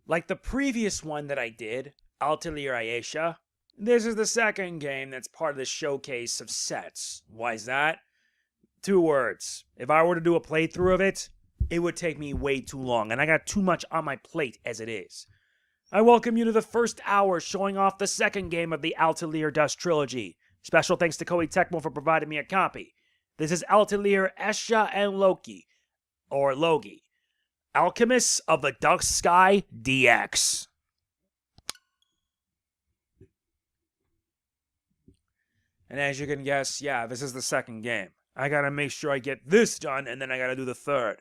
Like the previous one that I did, Atelier Escha, this is the second game that's part of the showcase of sets. Why is that? 2 words. If I were to do a playthrough of it, it would take me way too long, and I got too much on my plate as it is. I welcome you to the first hour showing off the second game of the Atelier Dusk trilogy. Special thanks to Koei Tecmo for providing me a copy. This is Atelier Escha Logy, or Logy, Alchemists of the Dusk Sky DX. And as you can guess, yeah, this is the second game. I gotta make sure I get this done, and then I gotta do the third.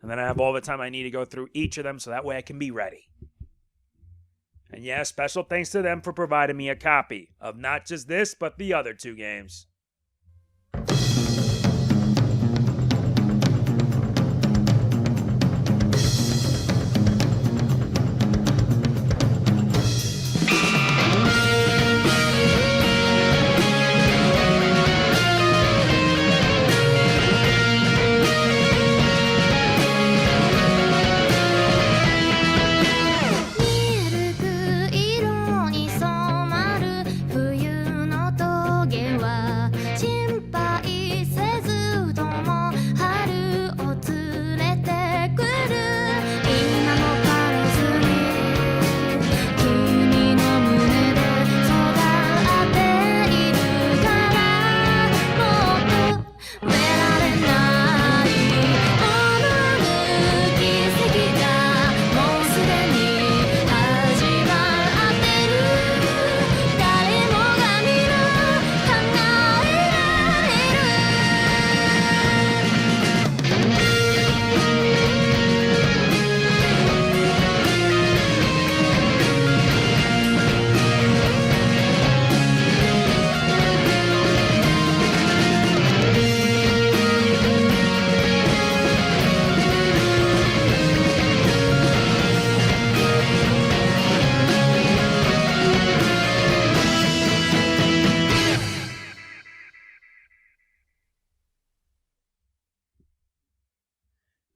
And then I have all the time I need to go through each of them, so that way I can be ready. And yeah, special thanks to them for providing me a copy of not just this, but the other 2 games.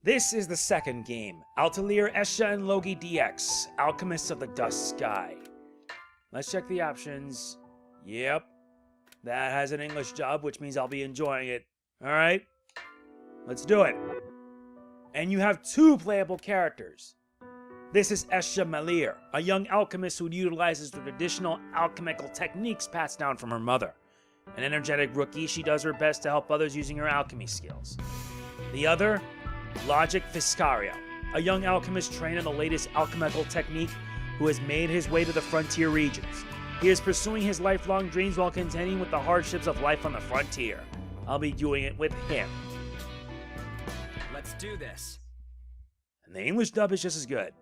This is the second game, Atelier Escha Logy DX, Alchemists of the Dusk Sky. Let's check the options. Yep, that has an English dub, which means I'll be enjoying it. Alright, let's do it. And you have 2 playable characters. This is Escha Malier, a young alchemist who utilizes the traditional alchemical techniques passed down from her mother. An energetic rookie, she does her best to help others using her alchemy skills. The other, Logix Fiscario, a young alchemist trained in the latest alchemical technique who has made his way to the frontier regions. He is pursuing his lifelong dreams while contending with the hardships of life on the frontier. I'll be doing it with him. Let's do this. And the English dub is just as good.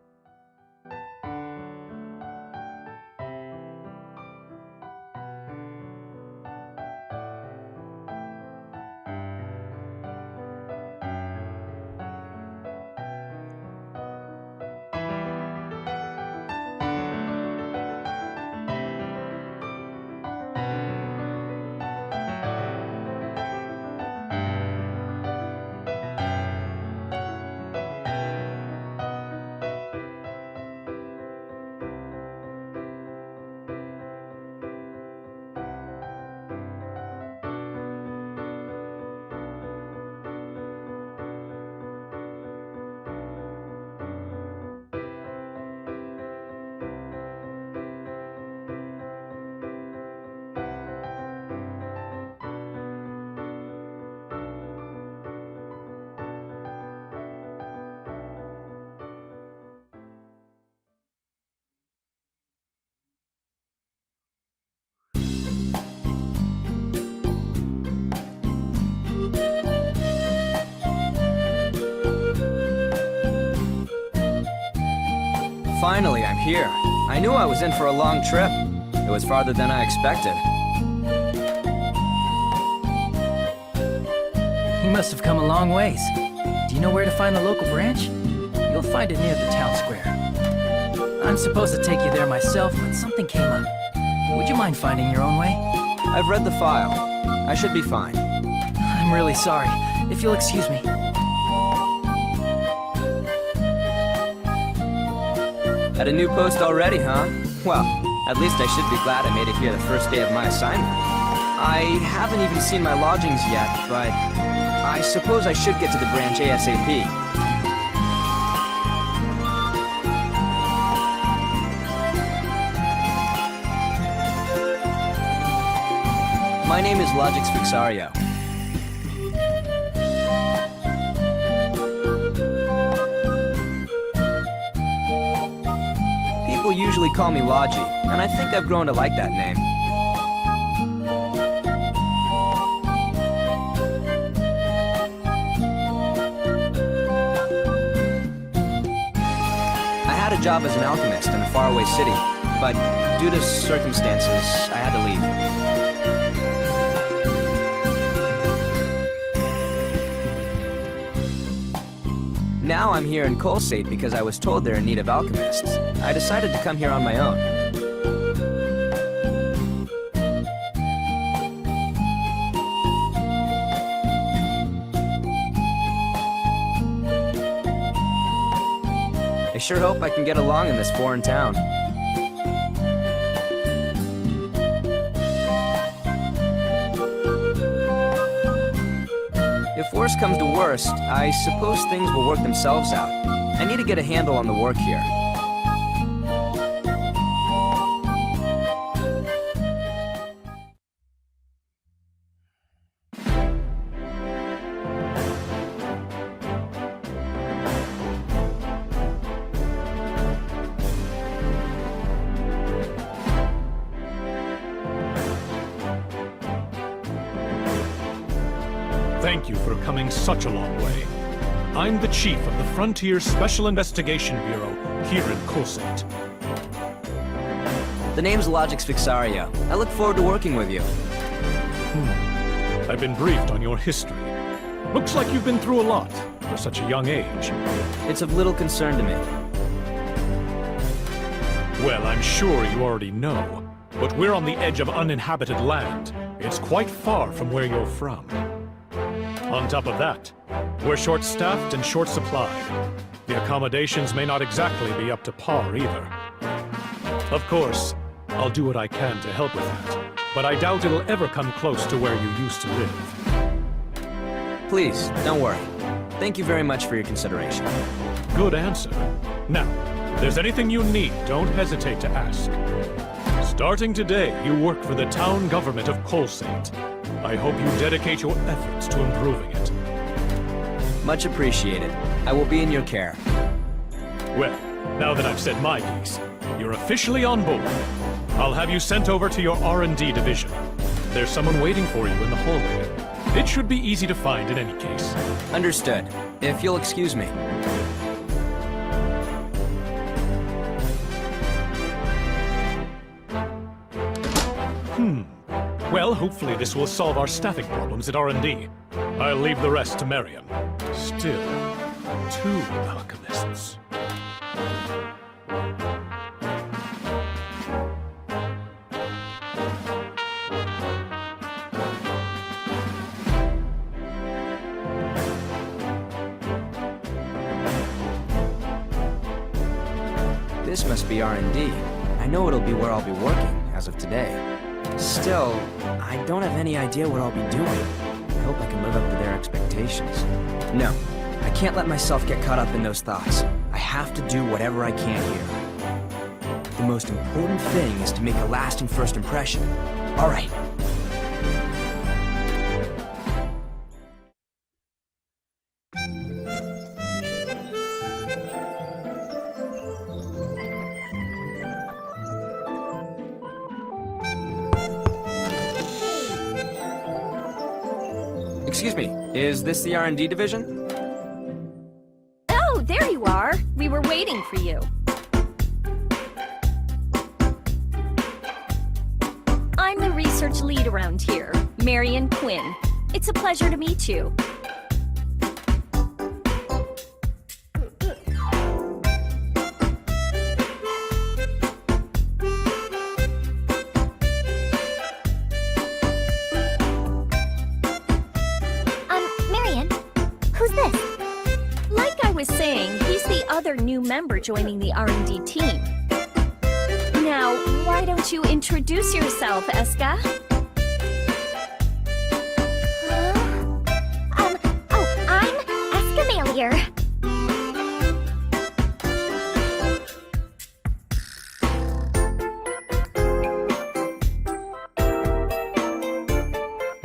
Finally, I'm here. I knew I was in for a long trip. It was farther than I expected. You must have come a long ways. Do you know where to find the local branch? You'll find it near the town square. I'm supposed to take you there myself, but something came up. Would you mind finding your own way? I've read the file. I should be fine. I'm really sorry. If you'll excuse me. At a new post already, huh? Well, at least I should be glad I made it here the first day of my assignment. I haven't even seen my lodgings yet, but I suppose I should get to the branch ASAP. My name is Logix Fiscario. People usually call me Logy, and I think I've grown to like that name. I had a job as an alchemist in a faraway city, but due to circumstances, I had to leave. Now I'm here in Kolsate because I was told they're in need of alchemists. I decided to come here on my own. I sure hope I can get along in this foreign town. If worst comes to worst, I suppose things will work themselves out. I need to get a handle on the work here. Thank you for coming such a long way. I'm the chief of the Frontier Special Investigation Bureau here in Kolsate. The name's Logix Fiscario. I look forward to working with you. I've been briefed on your history. Looks like you've been through a lot for such a young age. It's of little concern to me. Well, I'm sure you already know, but we're on the edge of uninhabited land. It's quite far from where you're from. On top of that, we're short-staffed and short-supplied. The accommodations may not exactly be up to par either. Of course, I'll do what I can to help with that, but I doubt it'll ever come close to where you used to live. Please, don't worry. Thank you very much for your consideration. Good answer. Now, if there's anything you need, don't hesitate to ask. Starting today, you work for the town government of Kolsate. I hope you dedicate your efforts to improving it. Much appreciated. I will be in your care. Well, now that I've said my piece, you're officially on board. I'll have you sent over to your R&D division. There's someone waiting for you in the hallway. It should be easy to find in any case. Understood. If you'll excuse me. Well, hopefully this will solve our staffing problems at R&D. I'll leave the rest to Marion. Still, 2 alchemists. This must be R&D. I know it'll be where I'll be working, as of today. Still, I don't have any idea what I'll be doing. I hope I can live up to their expectations. No, I can't let myself get caught up in those thoughts. I have to do whatever I can here. The most important thing is to make a lasting first impression. All right. Excuse me, is this the R&D division? Oh, there you are. We were waiting for you. I'm the research lead around here, Marion Quinn. It's a pleasure to meet you. other new member joining the R&D team. Now, why don't you introduce yourself, Escha? I'm Escha Malier.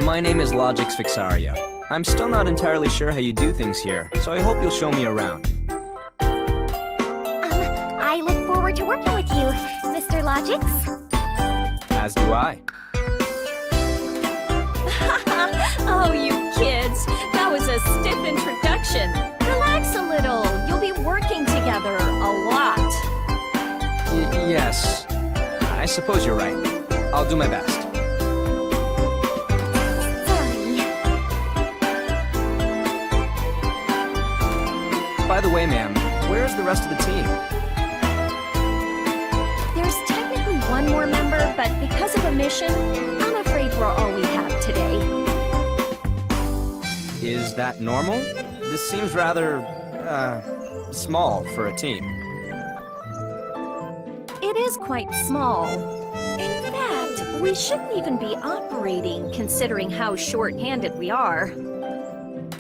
My name is Logix Fiscario. I'm still not entirely sure how you do things here, so I hope you'll show me around. I look forward to working with you, Mr. Logix. As do I. Oh, you kids. That was a stiff introduction. Relax a little. You'll be working together a lot. Yes. I suppose you're right. I'll do my best. By the way, ma'am, where's the rest of the team? There's technically one more member, but because of a mission, I'm afraid we're all we have today. Is that normal? This seems rather, small for a team. It is quite small. In fact, we shouldn't even be operating, considering how short-handed we are.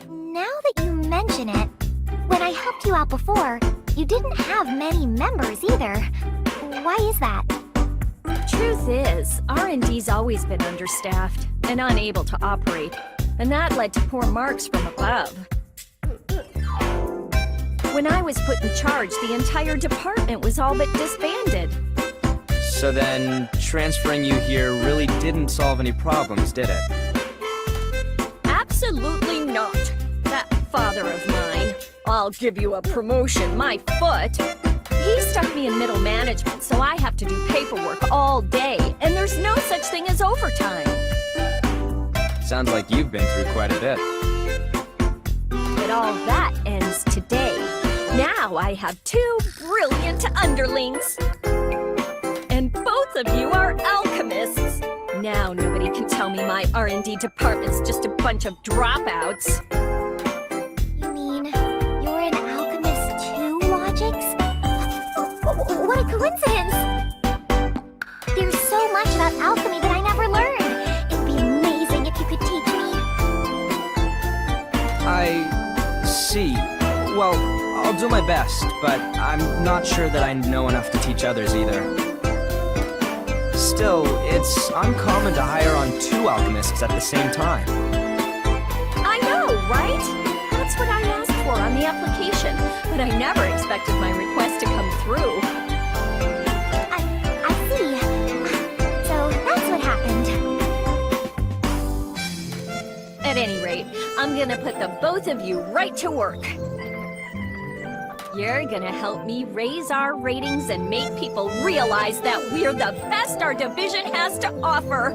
Now that you mention it, when I helped you out before, you didn't have many members either. Why is that? Truth is, R&D's always been understaffed and unable to operate, and that led to poor marks from above. When I was put in charge, the entire department was all but disbanded. So then, transferring you here really didn't solve any problems, did it? Absolutely not. That father of mine, I'll give you a promotion, my foot. He stuck me in middle management, so I have to do paperwork all day, and there's no such thing as overtime. Sounds like you've been through quite a bit. But all that ends today. Now I have 2 brilliant underlings. And both of you are alchemists. Now nobody can tell me my R&D department's just a bunch of dropouts. You mean you're an alchemist too, Logix? What a coincidence! There's so much about alchemy that I never learned. It'd be amazing if you could teach me. I see. Well, I'll do my best, but I'm not sure that I know enough to teach others either. Still, it's uncommon to hire on 2 alchemists at the same time. I know, right? That's what I asked for on the application, but I never expected my request to come through. I see. So that's what happened. At any rate, I'm gonna put the both of you right to work. You're gonna help me raise our ratings and make people realize that we're the best our division has to offer.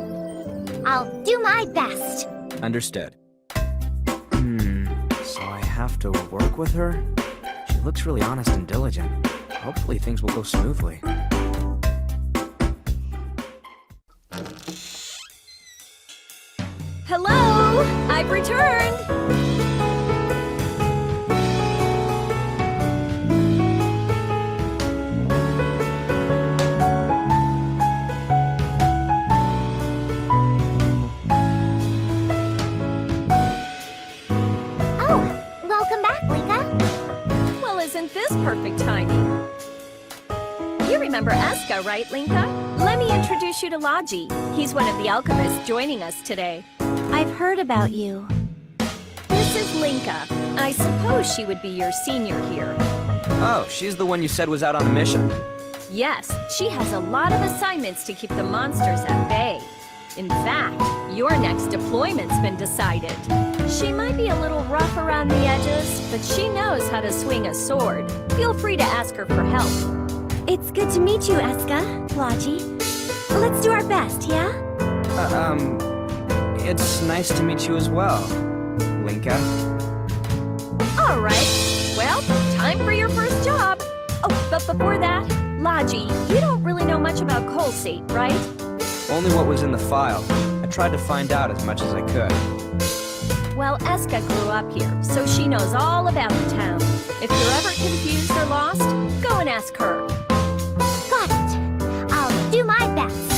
I'll do my best. Understood. So I have to work with her? She looks really honest and diligent. Hopefully things will go smoothly. Hello! I've returned! Welcome back, Linka. Well, isn't this perfect timing? You remember Escha, right, Linka? Let me introduce you to Logy. He's one of the alchemists joining us today. I've heard about you. This is Linka. I suppose she would be your senior here. Oh, she's the one you said was out on a mission. Yes, she has a lot of assignments to keep the monsters at bay. In fact, your next deployment's been decided. She might be a little rough around the edges, but she knows how to swing a sword. Feel free to ask her for help. It's good to meet you, Escha, Logy. Let's do our best, yeah? It's nice to meet you as well, Linka. All right. Well, time for your first job. Oh, but before that, Logy, you don't really know much about Colsate, right? Only what was in the file. I tried to find out as much as I could. Well, Escha grew up here, so she knows all about the town. If you're ever confused or lost, go and ask her. Got it. I'll do my best.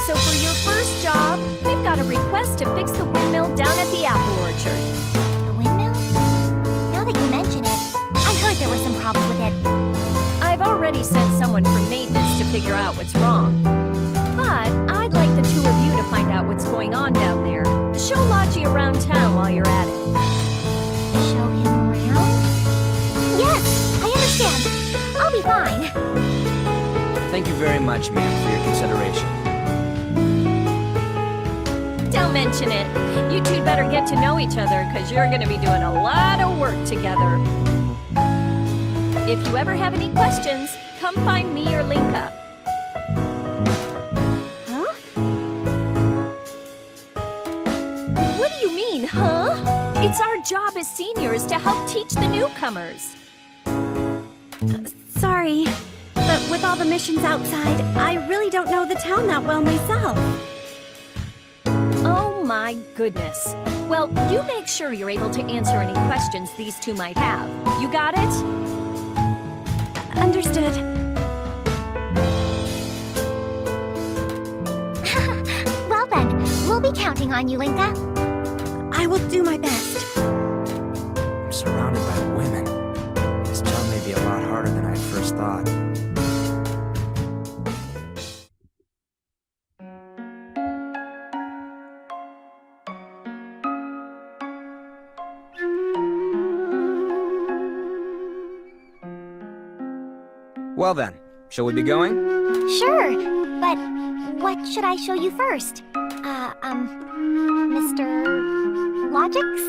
So for your first job, we've got a request to fix the windmill down at the apple orchard. The windmill? Now that you mention it, I heard there were some problems with it. I've already sent someone from maintenance to figure out what's wrong. But I'd like the two of you to find out what's going on down there. Show Logy around town while you're at it. Show him around? Yes, I understand. I'll be fine. Thank you very much, ma'am, for your consideration. Don't mention it. You two better get to know each other, because you're going to be doing a lot of work together. If you ever have any questions, come find me or Linka. Huh? What do you mean, huh? It's our job as seniors to help teach the newcomers. Sorry, but with all the missions outside, I really don't know the town that well myself. Oh my goodness. Well, you make sure you're able to answer any questions these two might have. You got it? Understood. Well then, we'll be counting on you, Linka. I will do my best. I'm surrounded by women. This job may be a lot harder than I at first thought. Well then, shall we be going? Sure, but what should I show you first? Mr. Logix?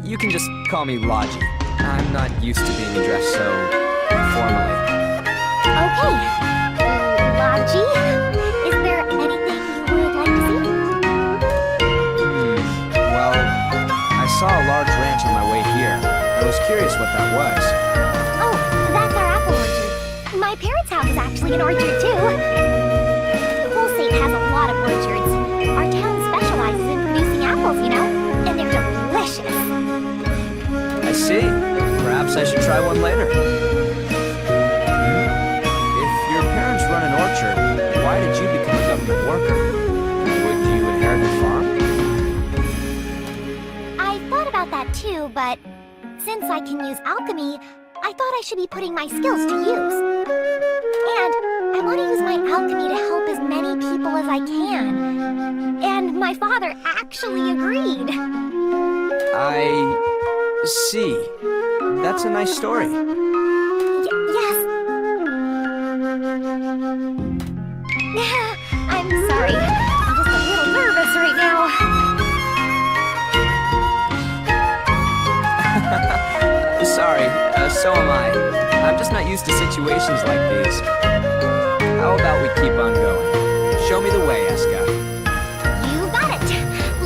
You can just call me Logy. I'm not used to being addressed so formally. Okay. Logy, is there anything you would like to see? Well, I saw a large ranch on my way here. I was curious what that was. Oh, that's our apple orchard. My parents' house is actually an orchard, too. The whole state has a lot of orchards. Our town specializes in producing apples, you know, and they're delicious. I see. Perhaps I should try one later. If your parents run an orchard, why did you become a government worker? Would you inherit the farm? I thought about that too, but since I can use alchemy, I thought I should be putting my skills to use. And I want to use my alchemy to help as many people as I can. And my father actually agreed. I see. That's a nice story. Yes. I'm sorry. I'm just a little nervous right now. Sorry, so am I. I'm just not used to situations like these. How about we keep on going? Show me the way, Escha. You got it.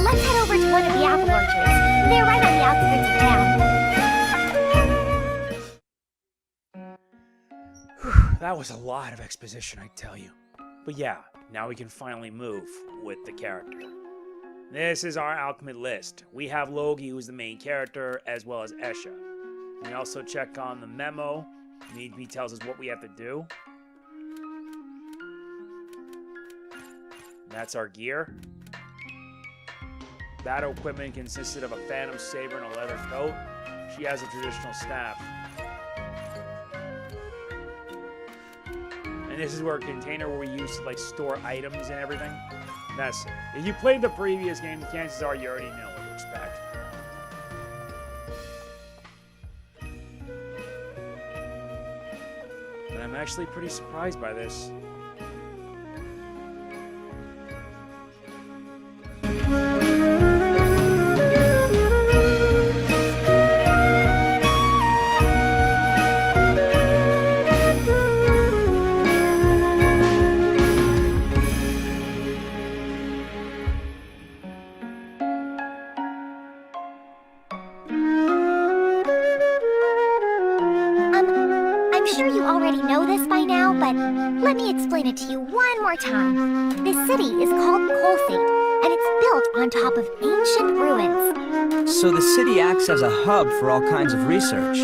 Let's head over to one of the apple orchards. They're right on the outskirts of town. That was a lot of exposition, I tell you. But yeah, now we can finally move with the character. This is our alchemy list. We have Logy, who's the main character, as well as Escha. We also check on the memo. Need be tells us what we have to do. That's our gear. Battle equipment consisted of a phantom saber and a leather coat. She has a traditional staff. And this is where a container where we use to like store items and everything. That's if you played the previous game, the chances are you already know what to expect. But I'm actually pretty surprised by this. I'm sure you already know this by now, but let me explain it to you one more time. This city is called Colsate, and it's built on top of ancient ruins. So the city acts as a hub for all kinds of research.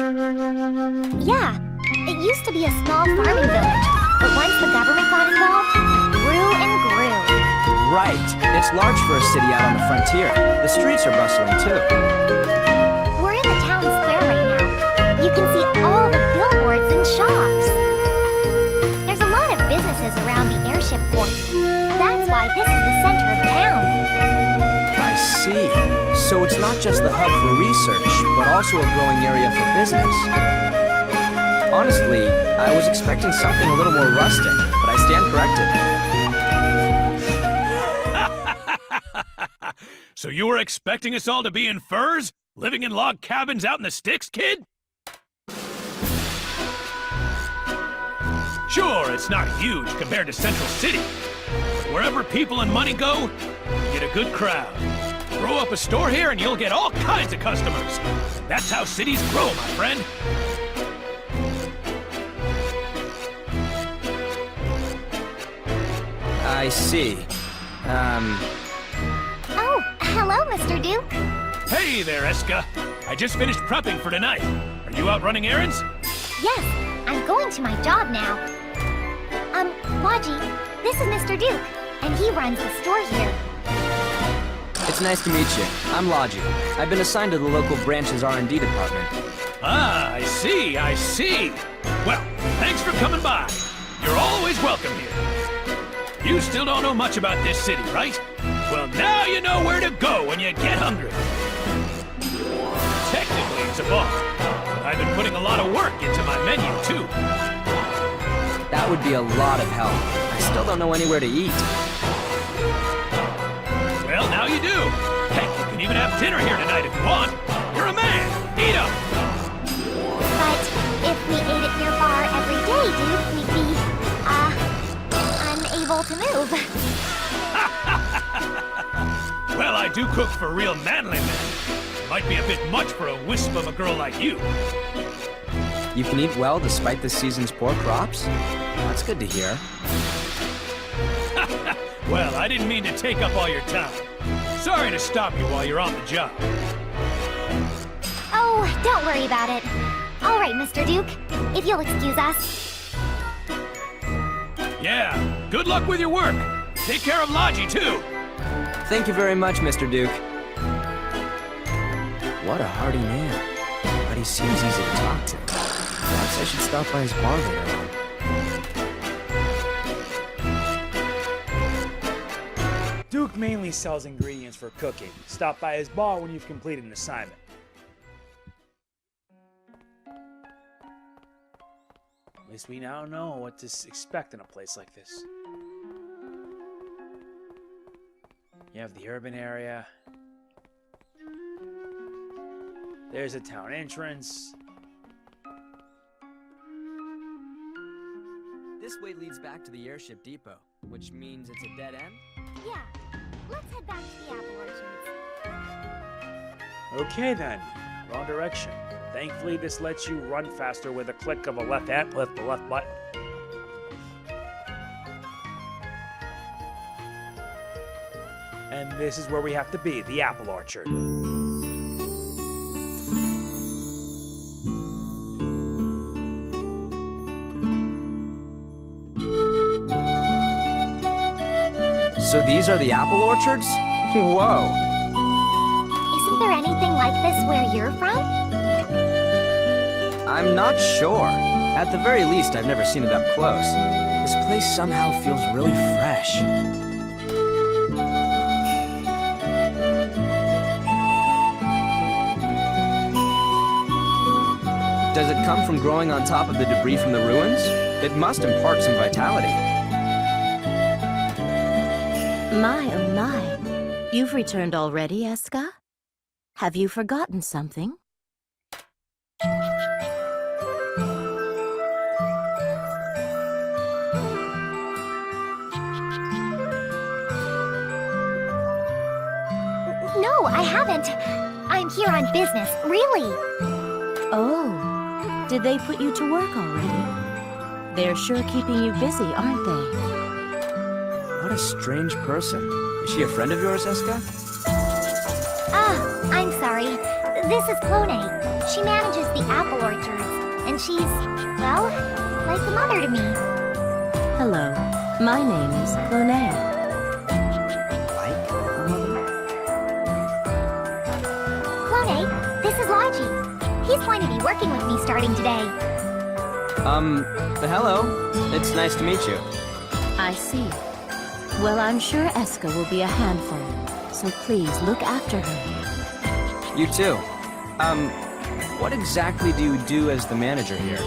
Yeah, it used to be a small farming village, but once the government got involved, it grew and grew. Right. It's large for a city out on the frontier. The streets are bustling too. We're in the town square right now. You can see all the billboards and shops. There's a lot of businesses around the airship port. That's why this is the center of town. I see. So it's not just the hub for research, but also a growing area for business. Honestly, I was expecting something a little more rustic, but I stand corrected. So you were expecting us all to be in furs? Living in log cabins out in the sticks, kid? Sure, it's not huge compared to Central City. But wherever people and money go, you get a good crowd. Throw up a store here and you'll get all kinds of customers. That's how cities grow, my friend. I see. Oh, hello, Mr. Duke. Hey there, Escha. I just finished prepping for tonight. Are you out running errands? Yes, I'm going to my job now. Logy, this is Mr. Duke, and he runs the store here. It's nice to meet you. I'm Logy. I've been assigned to the local branch's R&D department. Ah, I see, I see. Well, thanks for coming by. You're always welcome here. You still don't know much about this city, right? Well, now you know where to go when you get hungry. Technically, it's a bar. I've been putting a lot of work into my menu, too. That would be a lot of help. I still don't know anywhere to eat. Well, now you do. Heck, you can even have dinner here tonight if you want. You're a man. Eat up. But if we ate at your bar every day, Duke, we'd be, unable to move. Well, I do cook for real manly men. Might be a bit much for a wisp of a girl like you. You can eat well despite this season's poor crops? That's good to hear. Well, I didn't mean to take up all your time. Sorry to stop you while you're on the job. Oh, don't worry about it. All right, Mr. Duke, if you'll excuse us. Yeah, good luck with your work. Take care of Logy, too. Thank you very much, Mr. Duke. What a hardy man. But he seems easy to talk to. Perhaps I should stop by his bar later on. Duke mainly sells ingredients for cooking. Stop by his bar when you've completed an assignment. At least we now know what to expect in a place like this. You have the urban area. There's a town entrance. This way leads back to the airship depot, which means it's a dead end? Yeah, let's head back to the apple orchards. Okay then, wrong direction. Thankfully, this lets you run faster with a click of a left hand, the left button. And this is where we have to be, the apple orchard. So these are the apple orchards? Whoa! Isn't there anything like this where you're from? I'm not sure. At the very least, I've never seen it up close. This place somehow feels really fresh. Does it come from growing on top of the debris from the ruins? It must impart some vitality. My, oh my. You've returned already, Escha? Have you forgotten something? No, I haven't. I'm here on business, really. Oh, did they put you to work already? They're sure keeping you busy, aren't they? What a strange person. Is she a friend of yours, Escha? Ah, I'm sorry. This is Clone. She manages the apple orchards, and she's, well, like a mother to me. Hello, my name is Clone. Like her mother? Clone, this is Logy. He's going to be working with me starting today. Hello. It's nice to meet you. I see. Well, I'm sure Escha will be a handful, so please look after her. You too. What exactly do you do as the manager here?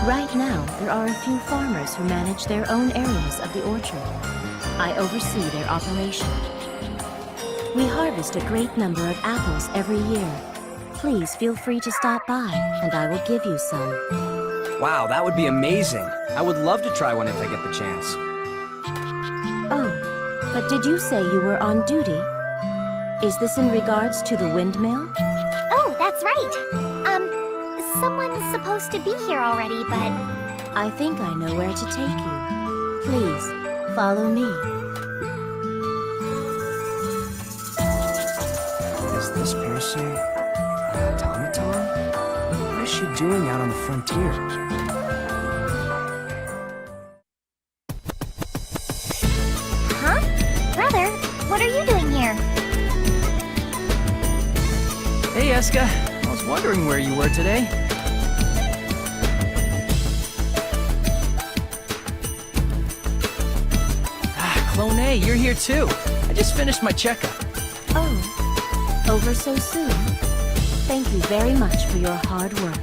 Right now, there are a few farmers who manage their own areas of the orchard. I oversee their operation. We harvest a great number of apples every year. Please feel free to stop by, and I will give you some. Wow, that would be amazing. I would love to try one if I get the chance. Oh, but did you say you were on duty? Is this in regards to the windmill? Oh, that's right. Someone's supposed to be here already, but... I think I know where to take you. Please, follow me. Is this person an automaton? What is she doing out on the frontier? Huh? Brother, what are you doing here? Hey, Escha. I was wondering where you were today. Ah, Clone, you're here too. I just finished my checkup. Oh, over so soon? Thank you very much for your hard work.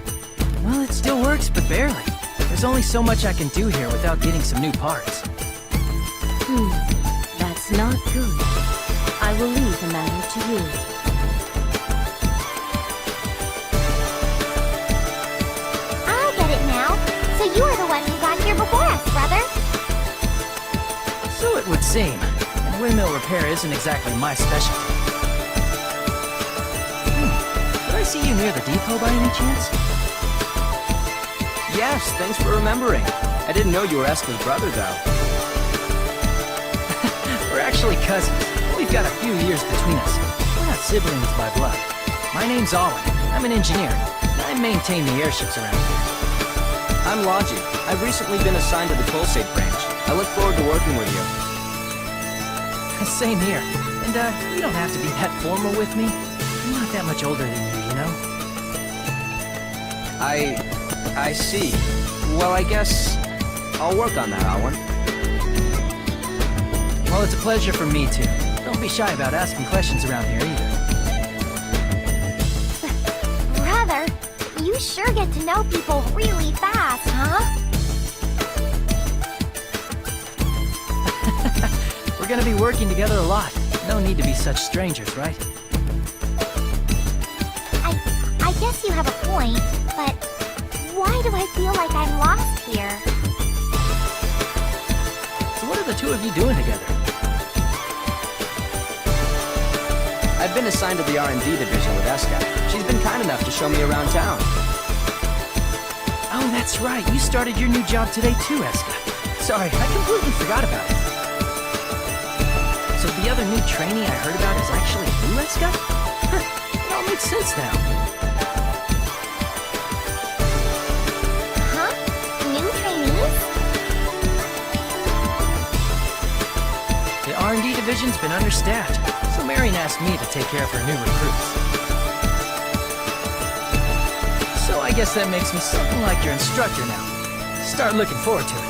Well, it still works, but barely. There's only so much I can do here without getting some new parts. That's not good. I will leave the matter to you. I get it now. So you are the one who got here before us, brother. So it would seem. And windmill repair isn't exactly my specialty. Did I see you near the depot by any chance? Yes, thanks for remembering. I didn't know you were Escha's brother, though. We're actually cousins. We've got a few years between us. We're not siblings by blood. My name's Olin. I'm an engineer. I maintain the airships around here. I'm Logy. I've recently been assigned to the Pulsate branch. I look forward to working with you. Same here. And, you don't have to be that formal with me. I'm not that much older than you, you know? I see. Well, I guess I'll work on that, Olin. Well, it's a pleasure for me, too. Don't be shy about asking questions around here, either. Brother, you sure get to know people really fast, huh? We're gonna be working together a lot. No need to be such strangers, right? I guess you have a point, but why do I feel like I'm lost here? So what are the two of you doing together? I've been assigned to the R&D division with Escha. She's been kind enough to show me around town. Oh, that's right. You started your new job today too, Escha. Sorry, I completely forgot about it. So the other new trainee I heard about is actually you, Escha? It all makes sense now. Huh? New trainees? The R&D division's been understaffed, so Marion asked me to take care of her new recruits. So I guess that makes me something like your instructor now. Start looking forward to it.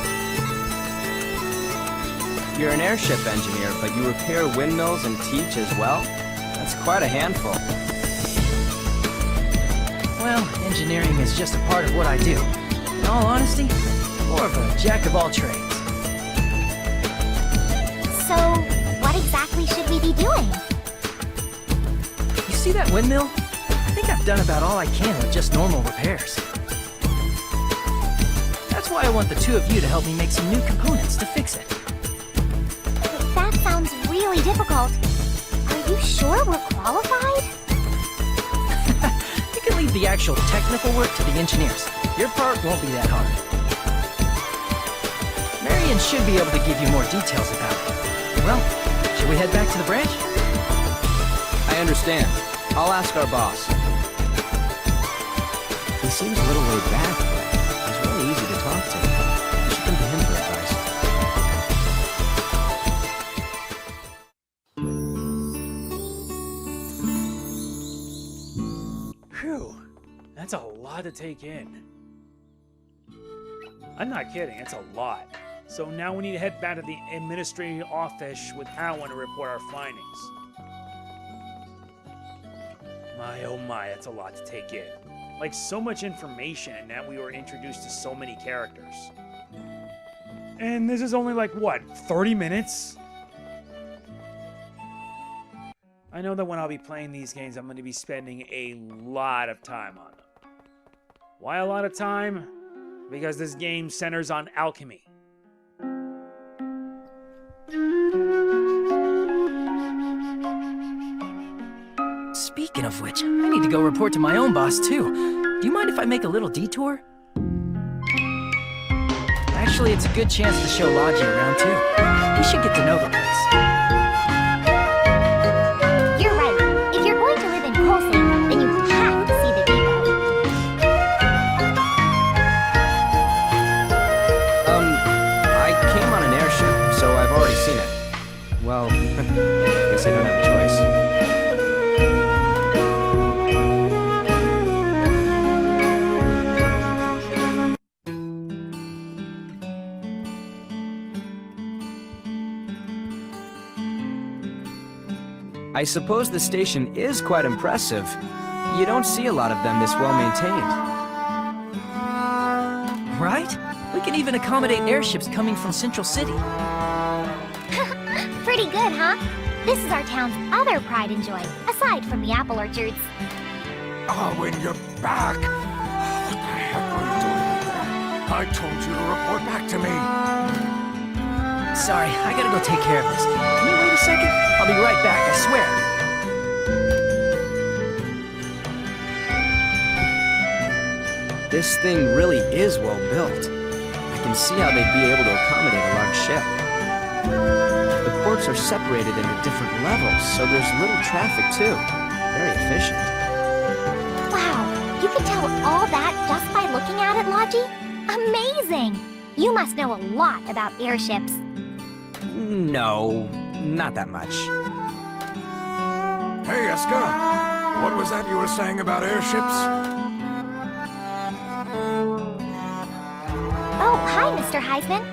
You're an airship engineer, but you repair windmills and teach as well? That's quite a handful. Well, engineering is just a part of what I do. In all honesty, more of a jack of all trades. So, what exactly should we be doing? You see that windmill? I think I've done about all I can with just normal repairs. That's why I want the two of you to help me make some new components to fix it. That sounds really difficult. Are you sure we're qualified? You can leave the actual technical work to the engineers. Your part won't be that hard. Marion should be able to give you more details about it. Well, should we head back to the branch? I understand. I'll ask our boss. He seems a little laid back, but he's really easy to talk to. You should come to him for advice. Phew, that's a lot to take in. I'm not kidding, it's a lot. So now we need to head back to the administrative office with Alan to report our findings. My oh my, that's a lot to take in. Like, so much information, and now we were introduced to so many characters. And this is only like, what, 30 minutes? I know that when I'll be playing these games, I'm going to be spending a lot of time on them. Why a lot of time? Because this game centers on alchemy. Speaking of which, I need to go report to my own boss, too. Do you mind if I make a little detour? Actually, it's a good chance to show Logy around, too. We should get to know the place. You're right. If you're going to live in Kolsing, then you have to see the depot. I came on an airship, so I've already seen it. Well, I guess I don't have a choice. I suppose the station is quite impressive. You don't see a lot of them this well maintained. Right? We can even accommodate airships coming from Central City. Pretty good, huh? This is our town's other pride and joy, aside from the apple orchards. Oh, when you're back! What the heck were you doing up there? I told you to report back to me. Sorry, I gotta go take care of this. Can you wait a second? I'll be right back, I swear. This thing really is well built. I can see how they'd be able to accommodate a large ship. The ports are separated into different levels, so there's little traffic too. Very efficient. Wow, you can tell all that just by looking at it, Logy? Amazing! You must know a lot about airships. No, not that much. Hey, Escha! What was that you were saying about airships? Oh, hi, Mr. Heisman.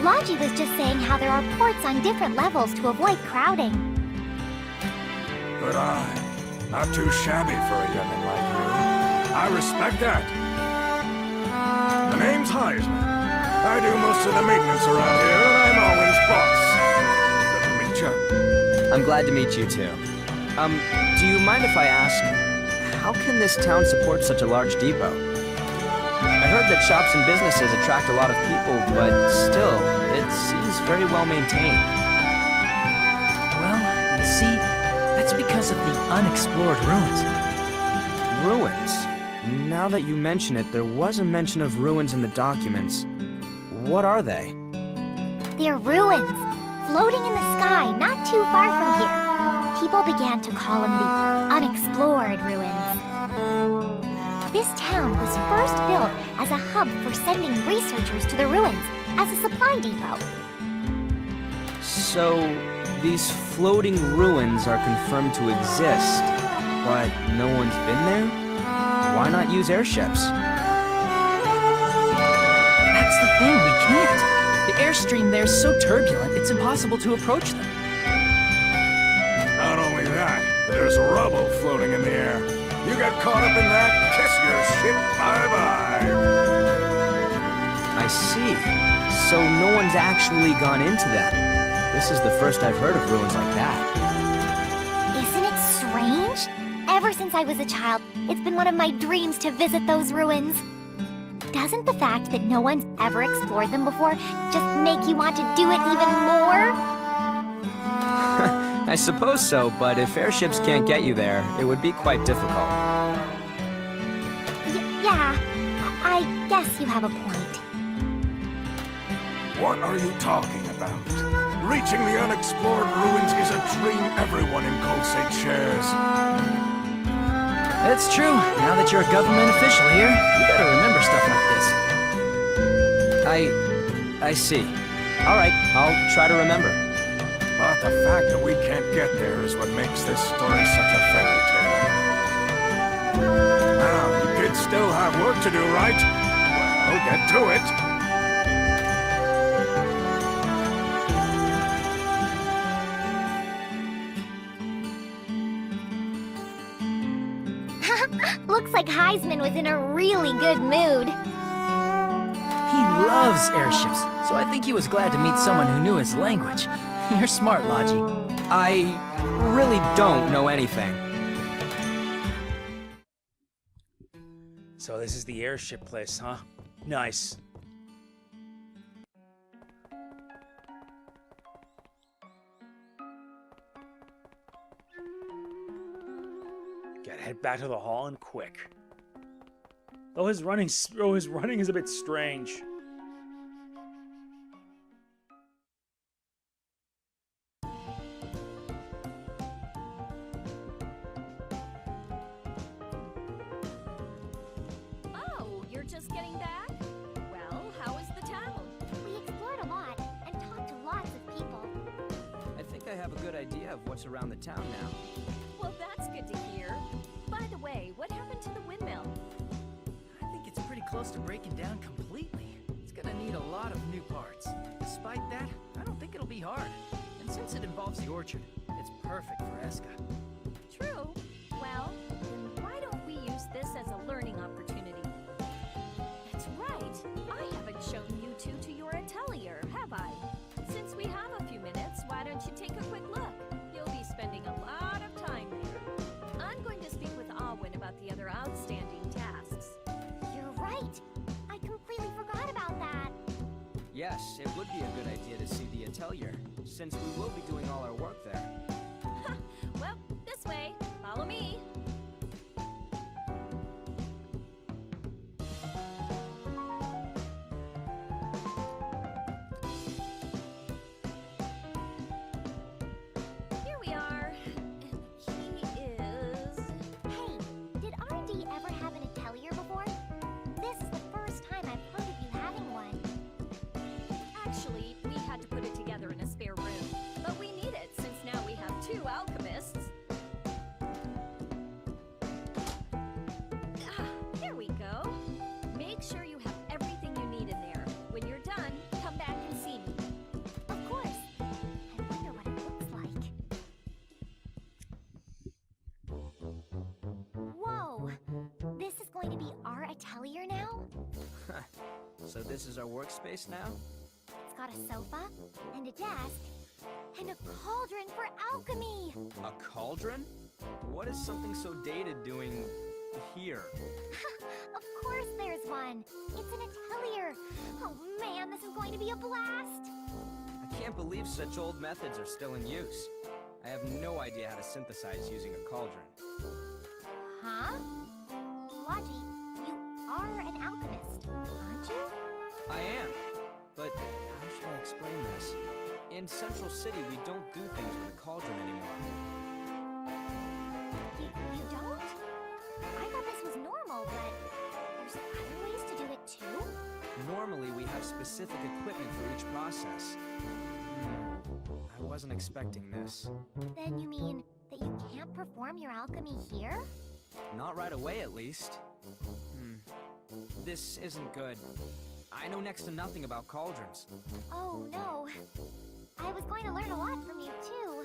Logy was just saying how there are ports on different levels to avoid crowding. Good eye. Not too shabby for a youngin' like you. I respect that. The name's Heisman. I do most of the maintenance around here, and I'm always boss. Good to meet you. I'm glad to meet you too. Do you mind if I ask, how can this town support such a large depot? I heard that shops and businesses attract a lot of people, but still, it seems very well maintained. Well, you see, that's because of the unexplored ruins. Ruins? Now that you mention it, there was a mention of ruins in the documents. What are they? They're ruins, floating in the sky not too far from here. People began to call them the unexplored ruins. This town was first built as a hub for sending researchers to the ruins as a supply depot. So, these floating ruins are confirmed to exist, but no one's been there? Why not use airships? That's the thing, we can't. The airstream there's so turbulent, it's impossible to approach them. Not only that, there's rubble floating in the air. You got caught up in that? Kiss your ship bye-bye. I see. So no one's actually gone into them. This is the first I've heard of ruins like that. Isn't it strange? Ever since I was a child, it's been one of my dreams to visit those ruins. Doesn't the fact that no one's ever explored them before just make you want to do it even more? I suppose so, but if airships can't get you there, it would be quite difficult. Yeah, I guess you have a point. What are you talking about? Reaching the unexplored ruins is a dream everyone in Kolsate shares. It's true. Now that you're a government official here, you better remember stuff like this. I see. Alright, I'll try to remember. But the fact that we can't get there is what makes this story such a fairy tale. Now, you kids still have work to do, right? Well, get to it. Looks like Heisman was in a really good mood. He loves airships, so I think he was glad to meet someone who knew his language. You're smart, Logy. I really don't know anything. So this is the airship place, huh? Nice. Gotta head back to the hall and quick. Though his running is a bit strange. Oh, you're just getting back? Well, how is the town? We explored a lot and talked to lots of people. I think I have a good idea of what's around the town now. Well, that's good to hear. By the way, what happened to the windmill? I think it's pretty close to breaking down completely. It's gonna need a lot of new parts. Despite that, I don't think it'll be hard. And since it involves the orchard, it's perfect for Escha. True. Well, then why don't we use this as a learning opportunity? That's right. I haven't shown you two to your atelier, have I? Since we have a few minutes, why don't you take a quick look? You'll be spending a lot of time there. I'm going to speak with Alwyn about the other outstanding tasks. You're right. I completely forgot about that. Yes, it would be a good idea to see the atelier, since we will be doing all our work there. Well, this way. Follow me. Here we are. And he is... Hey, did R&D ever have an atelier before? This is the first time I've heard of you having one. Actually, we had to put it together in a spare room. But we need it since now we have two alchemists. There we go. Make sure you have everything you need in there. When you're done, come back and see me. Of course. I wonder what it looks like. Whoa! This is going to be our atelier now? So this is our workspace now? It's got a sofa, and a desk, and a cauldron for alchemy! A cauldron? What is something so dated doing here? Of course there's one! It's an atelier! Oh man, this is going to be a blast! I can't believe such old methods are still in use. I have no idea how to synthesize using a cauldron. Huh? Logy, you are an alchemist, aren't you? I am, but how should I explain this? In Central City, we don't do things with a cauldron anymore. You don't? I thought this was normal, but there's other ways to do it too? Normally, we have specific equipment for each process. I wasn't expecting this. Then you mean that you can't perform your alchemy here? Not right away, at least. This isn't good. I know next to nothing about cauldrons. Oh no. I was going to learn a lot from you too.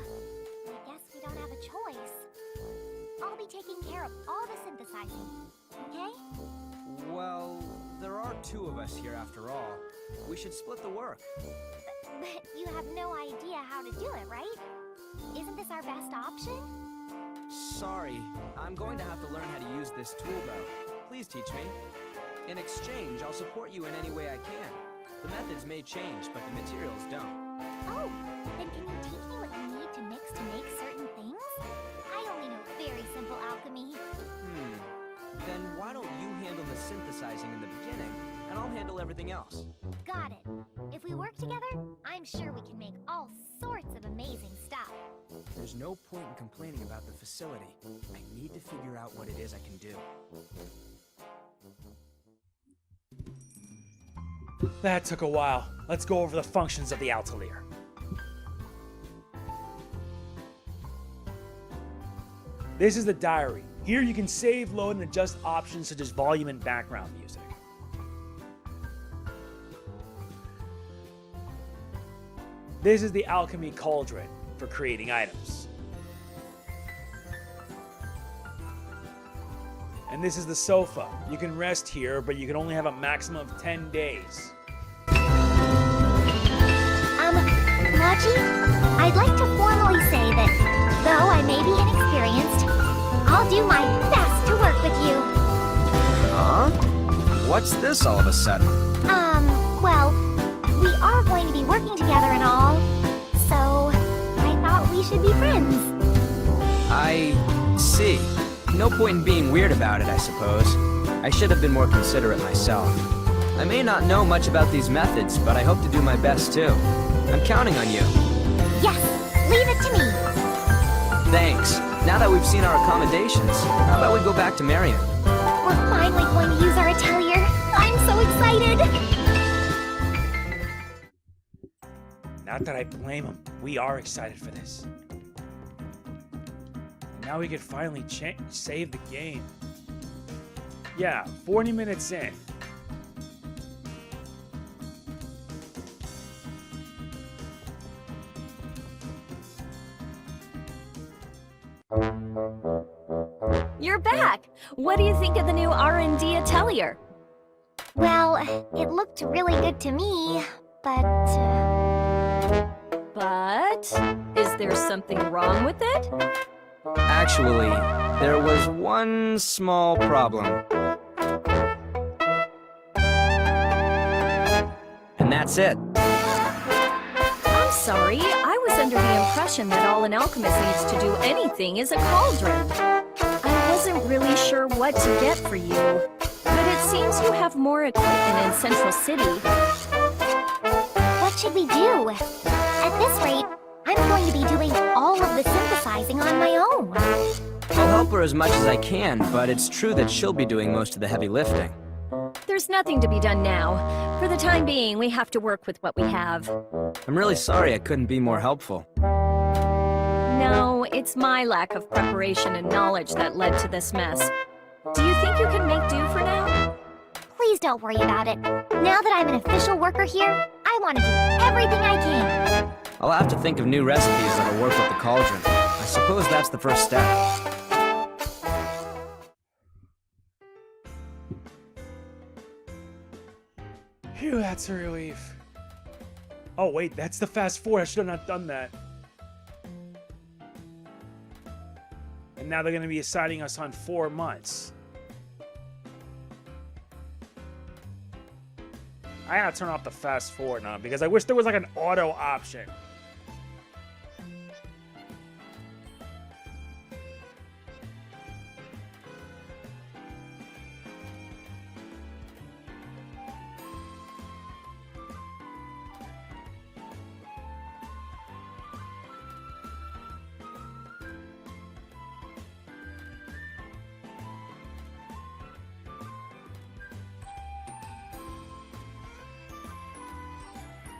I guess we don't have a choice. I'll be taking care of all the synthesizing, okay? Well, there are two of us here after all. We should split the work. But you have no idea how to do it, right? Isn't this our best option? Sorry, I'm going to have to learn how to use this tool though. Please teach me. In exchange, I'll support you in any way I can. The methods may change, but the materials don't. Oh, then can you teach me what you need to mix to make certain things? I only know very simple alchemy. Then why don't you handle the synthesizing in the beginning, and I'll handle everything else. Got it. If we work together, I'm sure we can make all sorts of amazing stuff. There's no point in complaining about the facility. I need to figure out what it is I can do. That took a while. Let's go over the functions of the Atelier. This is the diary. Here you can save, load, and adjust options such as volume and background music. This is the alchemy cauldron for creating items. And this is the sofa. You can rest here, but you can only have a maximum of 10 days. Logy, I'd like to formally say that, though I may be inexperienced, I'll do my best to work with you. Huh? What's this all of a sudden? Well, we are going to be working together and all, so I thought we should be friends. I see. No point in being weird about it, I suppose. I should have been more considerate myself. I may not know much about these methods, but I hope to do my best too. I'm counting on you. Yes, leave it to me. Thanks. Now that we've seen our accommodations, how about we go back to Marion? We're finally going to use our atelier. I'm so excited. Not that I blame him. We are excited for this. And now we can finally save the game. Yeah, 40 minutes in. You're back! What do you think of the new R&D Atelier? Well, it looked really good to me, but... But... is there something wrong with it? Actually, there was one small problem. And that's it. I'm sorry, I was under the impression that all an alchemist needs to do anything is a cauldron. I wasn't really sure what to get for you, but it seems you have more equipment in Central City. What should we do? At this rate, I'm going to be doing all of the synthesizing on my own. I'll help her as much as I can, but it's true that she'll be doing most of the heavy lifting. There's nothing to be done now. For the time being, we have to work with what we have. I'm really sorry I couldn't be more helpful. No, it's my lack of preparation and knowledge that led to this mess. Do you think you can make do for now? Please don't worry about it. Now that I'm an official worker here, I want to do everything I can. I'll have to think of new recipes that'll work with the cauldron. I suppose that's the first step. Phew, that's a relief. Oh wait, that's the fast forward. I should have not done that. And now they're going to be assigning us on 4 months. I gotta turn off the fast forward now because I wish there was like an auto option.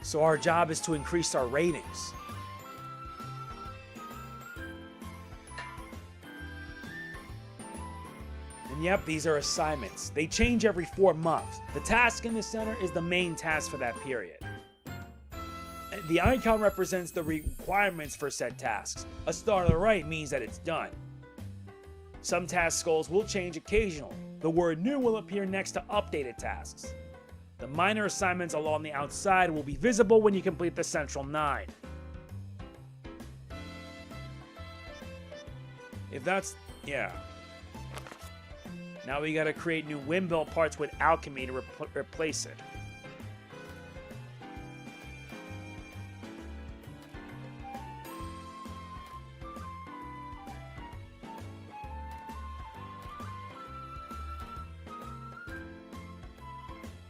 So our job is to increase our ratings. And yep, these are assignments. They change every 4 months. The task in the center is the main task for that period. The icon represents the requirements for said tasks. A star on the right means that it's done. Some task goals will change occasionally. The word new will appear next to updated tasks. The minor assignments along the outside will be visible when you complete the Central 9. If that's... yeah. Now we gotta create new windmill parts with alchemy to replace it.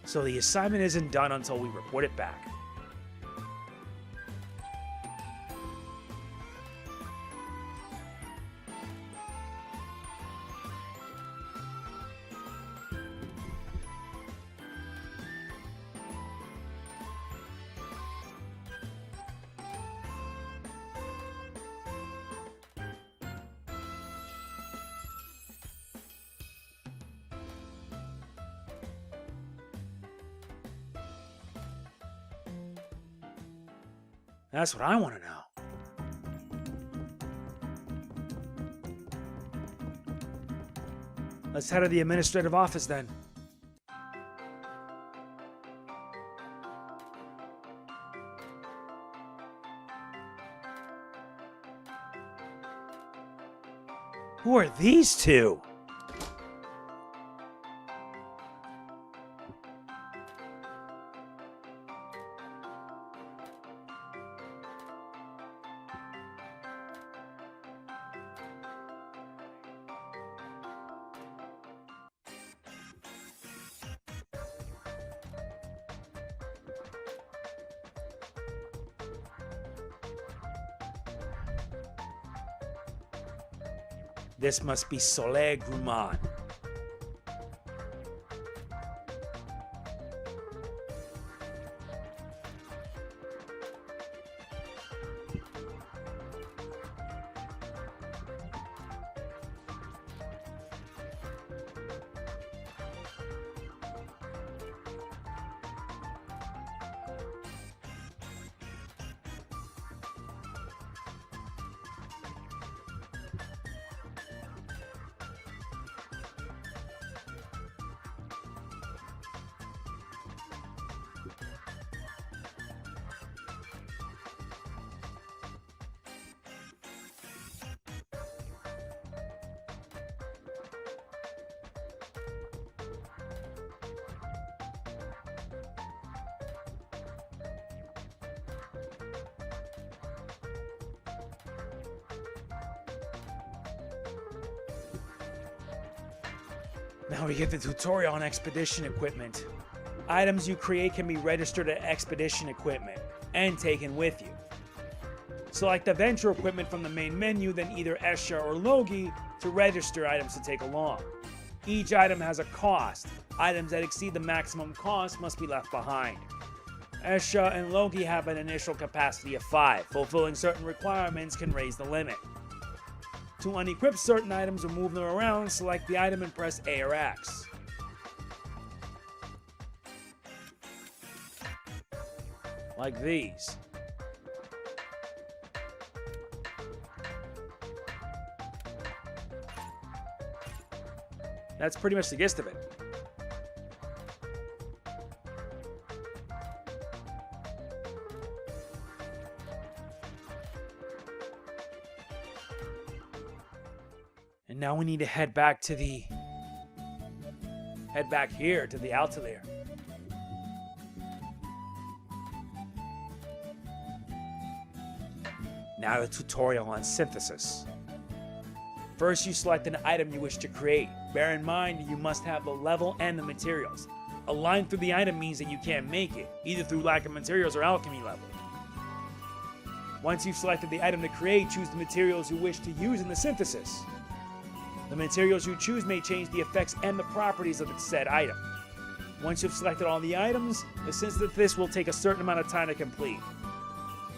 So the assignment isn't done until we report it back. That's what I want to know. Let's head to the administrative office then. Who are these two? This must be Soleil Grumman. Now we get the tutorial on expedition equipment. Items you create can be registered at expedition equipment and taken with you. Select the venture equipment from the main menu, then either Escha or Logy to register items to take along. Each item has a cost. Items that exceed the maximum cost must be left behind. Escha and Logy have an initial capacity of 5. Fulfilling certain requirements can raise the limit. To unequip certain items or move them around, select the item and press A or X. Like these. That's pretty much the gist of it. And now we need to head back here to the Atelier. Now the tutorial on synthesis. First, you select an item you wish to create. Bear in mind, you must have the level and the materials. A line through the item means that you can't make it, either through lack of materials or alchemy level. Once you've selected the item to create, choose the materials you wish to use in the synthesis. The materials you choose may change the effects and the properties of the said item. Once you've selected all the items, the synthesis will take a certain amount of time to complete.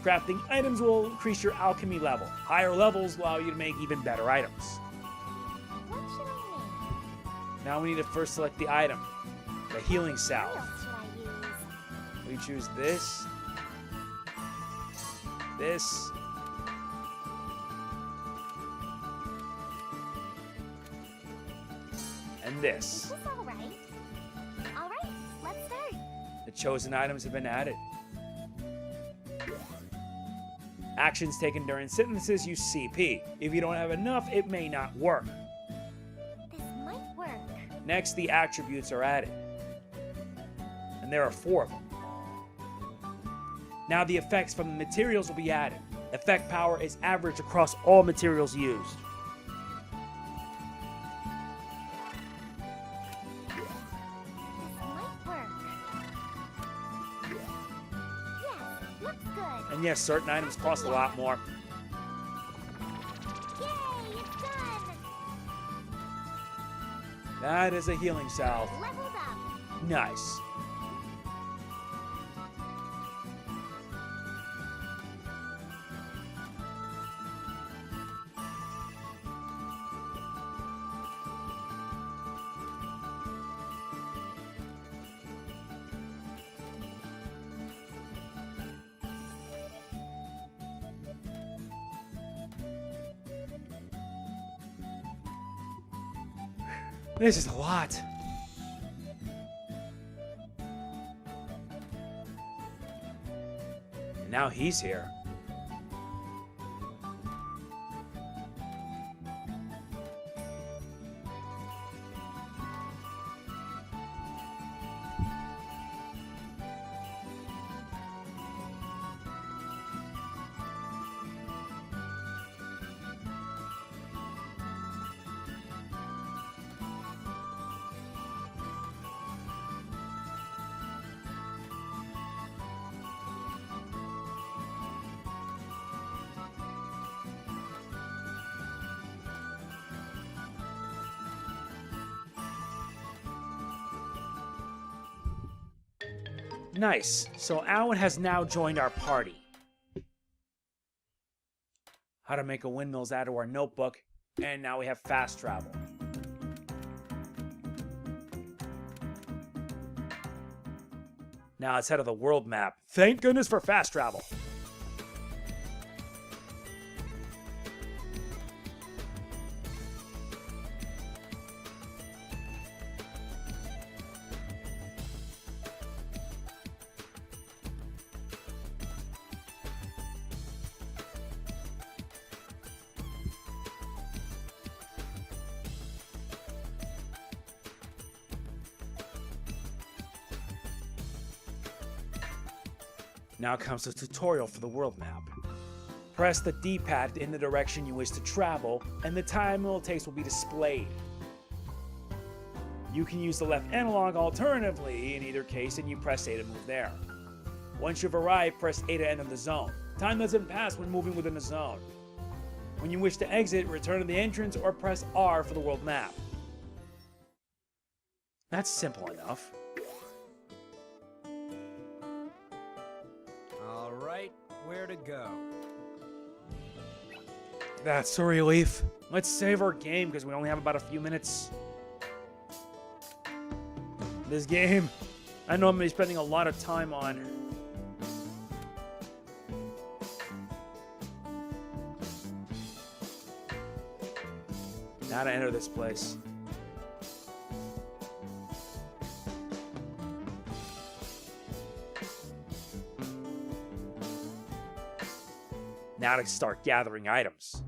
Crafting items will increase your alchemy level. Higher levels allow you to make even better items. What should I make? Now we need to first select the item, the healing What salve. else should I use? We choose this, this, and this. Is this all right? All right, let's start. The chosen items have been added. Actions taken during synthesis use CP. If you don't have enough, it may not work. This might work. Next, the attributes are added. And there are 4 of them. Now the effects from the materials will be added. Effect power is average across all materials used. This might work. And yes, certain items cost a lot more. Yay, it's done! That is a healing salve. Leveled up. Nice. This is a lot. And now he's here. Nice. So Alan has now joined our party. How to make a windmill's add to our notebook, and now we have fast travel. Now let's head to the world map. Thank goodness for fast travel. Now comes the tutorial for the world map. Press the D-pad in the direction you wish to travel, and the time it takes will be displayed. You can use the left analog alternatively in either case, and you press A to move there. Once you've arrived, press A to enter the zone. Time doesn't pass when moving within the zone. When you wish to exit, return to the entrance or press R for the world map. That's simple enough. Alright, where to go? That's a relief. Let's save our game because we only have about a few minutes. This game, I know I'm going to be spending a lot of time on. Now to enter this place. Now to start gathering items.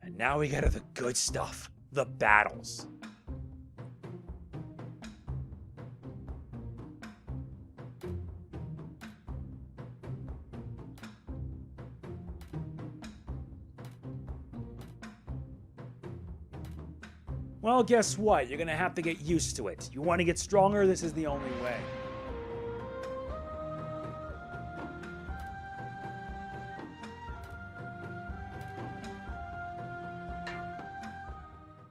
And now we get to the good stuff, the battles. Well, guess what? You're gonna have to get used to it. You want to get stronger? This is the only way.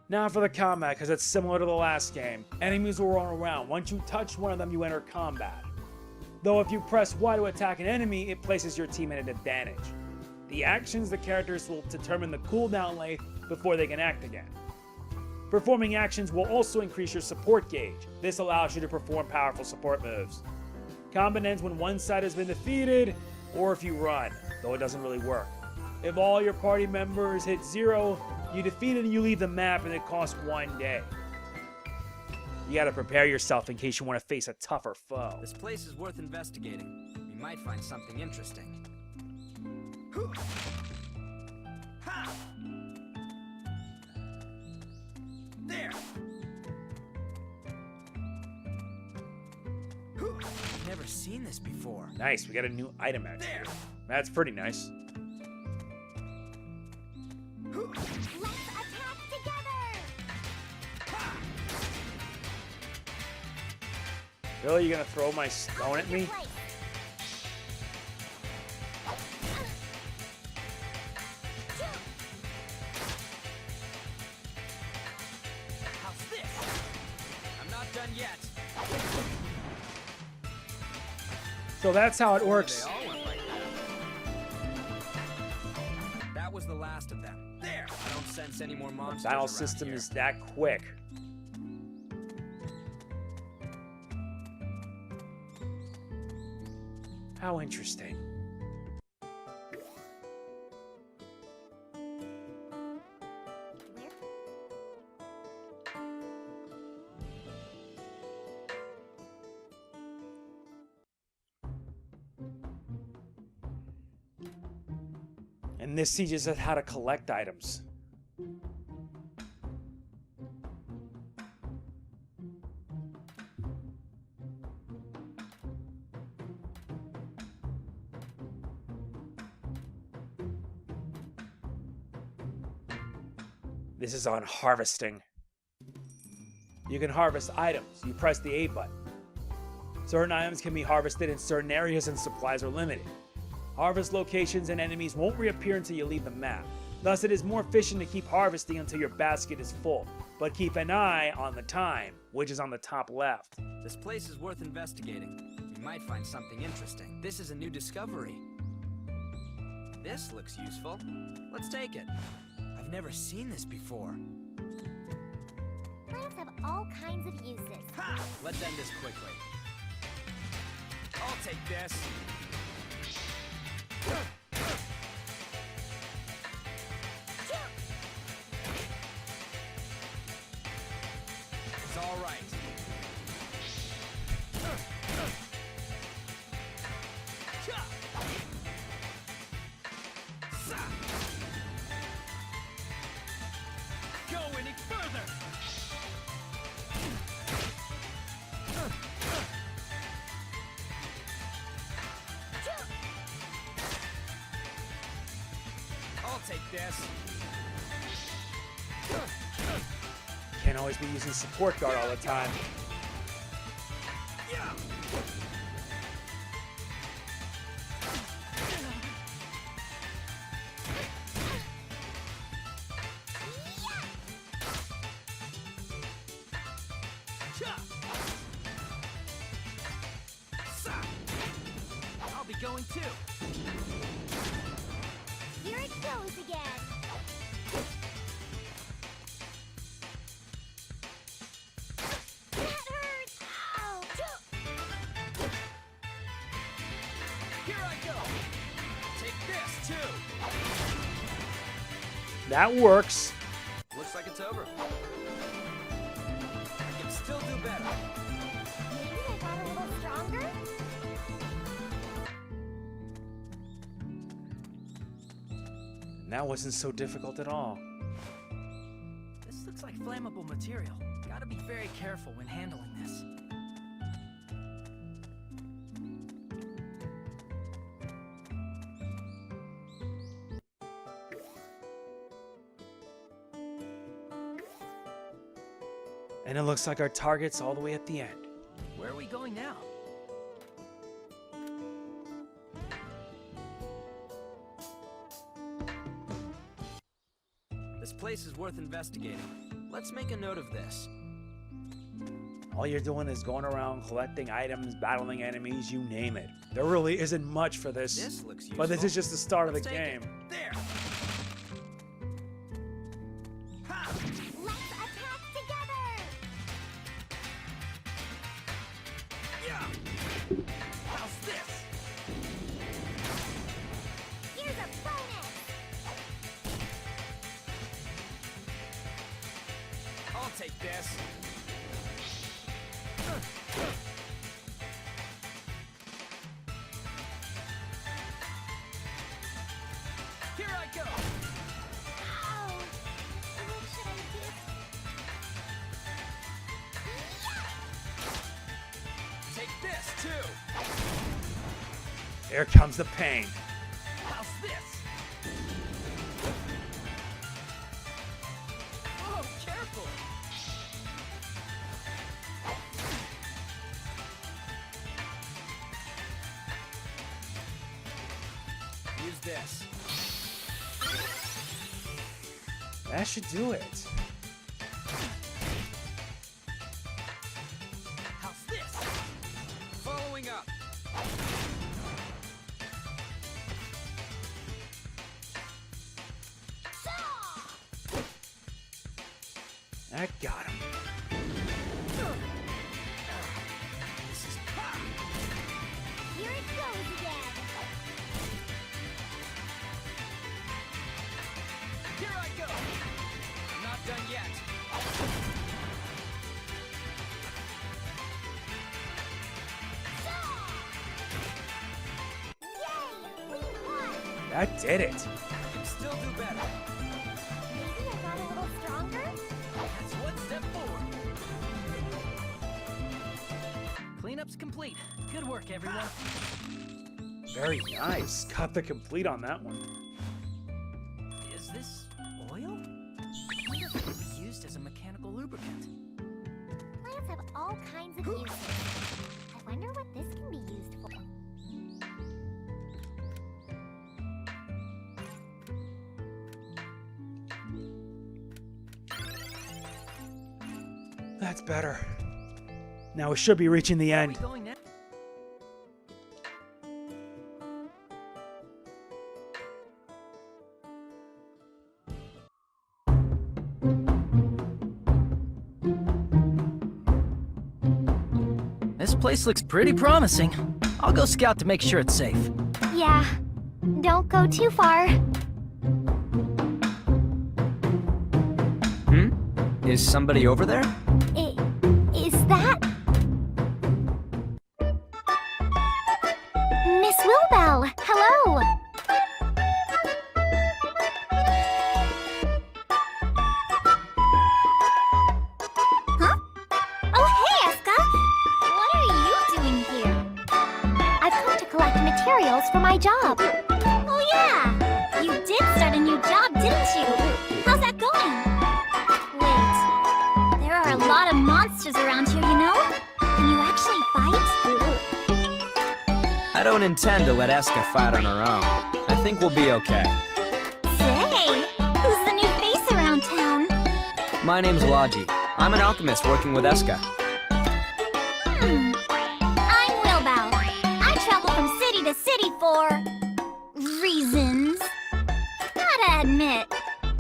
Now for the combat, because it's similar to the last game. Enemies will run around. Once you touch one of them, you enter combat. Though if you press Y to attack an enemy, it places your team at an advantage. The actions the characters will determine the cooldown length before they can act again. Performing actions will also increase your support gauge. This allows you to perform powerful support moves. Combat ends when one side has been defeated, or if you run, though it doesn't really work. If all your party members hit 0, you defeat it and you leave the map, and it costs 1 day. You gotta prepare yourself in case you want to face a tougher foe. This place is worth investigating. You might find something interesting. Ha! There! I've never seen this before. Nice, we got a new item out here. That's pretty nice. Let's attack Really, you gonna throw my stone at me? How's this? I'm not done yet. So that's how it works. They all went like that. That was the last of them. There. I don't sense any more monsters. The battle around system here. is that quick. How interesting. And this teaches us how to collect items. This is on harvesting. You can harvest items. You press the A button. Certain items can be harvested in certain areas and supplies are limited. Harvest locations and enemies won't reappear until you leave the map. Thus, it is more efficient to keep harvesting until your basket is full. But keep an eye on the time, which is on the top left. This place is worth investigating. You might find something interesting. This is a new discovery. This looks useful. Let's take it. I've never seen this before. Plants have all kinds of uses. Ha! Let's end this quickly. I'll take this. It's all right. Go any further. I'll take this. Can't always be using support guard all the time. Yeah. I'll be going too. Here it goes again. That hurts. Ow. Here I go. Take this too. That works. Looks like it's over. I can still do better. Maybe I got a little stronger? And that wasn't so difficult at all. This looks like flammable material. Gotta be very careful when handling this. And it looks like our target's all the way at the end. Where are we going now? This place is worth investigating. Let's make a note of this. All you're doing is going around collecting items, battling enemies, you name it. There really isn't much for this. This looks useful. But this is just the start of the Let's take it. game. There. Ha! Let's attack together! Yeah. How's this? Here's a bonus! I'll take this. Here I go. Ow! What should I do? Take this too. Here comes the pain. How's this? Oh, careful. use this. That should do it. How's this? Following up. That got him. Here it goes again. Here I go. Not done yet. Yay! We won! That did it. Can still do better. Maybe I got a little stronger? That's one step forward. Cleanup's complete. Good work, everyone. Very nice. Got the complete on that one. Is this oil? I wonder if it could be used as a mechanical lubricant. Plants have all kinds of uses. I wonder what this can be used for. That's better. Now we should be reaching the Where are we end. going now? This place looks pretty promising. I'll go scout to make sure it's safe. Yeah. Don't go too far. Is somebody over there? Is that... Miss Wilbell, hello! Huh? Oh, hey, Escha! What are you doing here? I've come to collect materials for my job. Oh, yeah! You did start a new job, didn't you? How's that going? Wait, there are a lot of monsters around here, you know? Can you actually fight? I don't intend to let Escha fight on her own. I think we'll be okay. Say, who's the new face around town? My name's Logy. I'm an alchemist working with Escha. I'm Wilbell. I travel from city to city for... reasons. Gotta admit,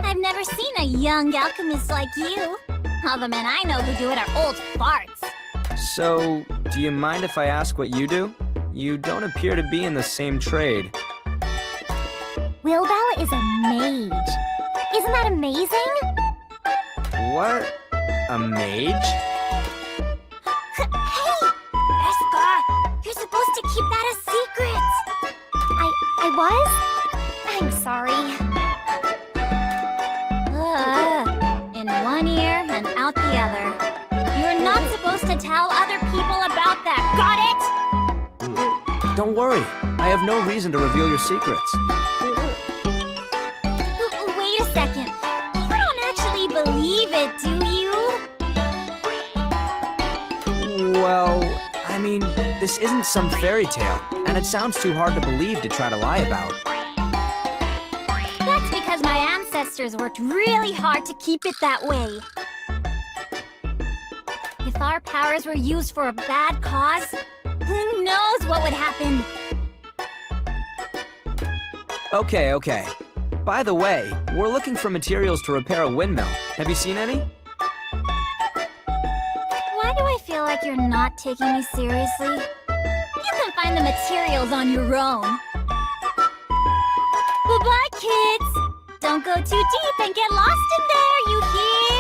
I've never seen a young alchemist like you. All the men I know who do it are old farts. So, do you mind if I ask what you do? You don't appear to be in the same trade. Wilbell is a mage. Isn't that amazing? What? A mage? Hey! Escha! You're supposed to keep that a secret! I was? I'm sorry. In one ear and out the other. You're not supposed to tell other people about that, got it? Don't worry. I have no reason to reveal your secrets. Wait a second. You don't actually believe it, do you? Well, I mean, this isn't some fairy tale, and it sounds too hard to believe to try to lie about. That's because my ancestors worked really hard to keep it that way. If our powers were used for a bad cause, who knows what would happen? Okay. By the way, we're looking for materials to repair a windmill. Have you seen any? Why do I feel like you're not taking me seriously? You can find the materials on your own. Bye-bye, kids! Don't go too deep and get lost in there, you hear?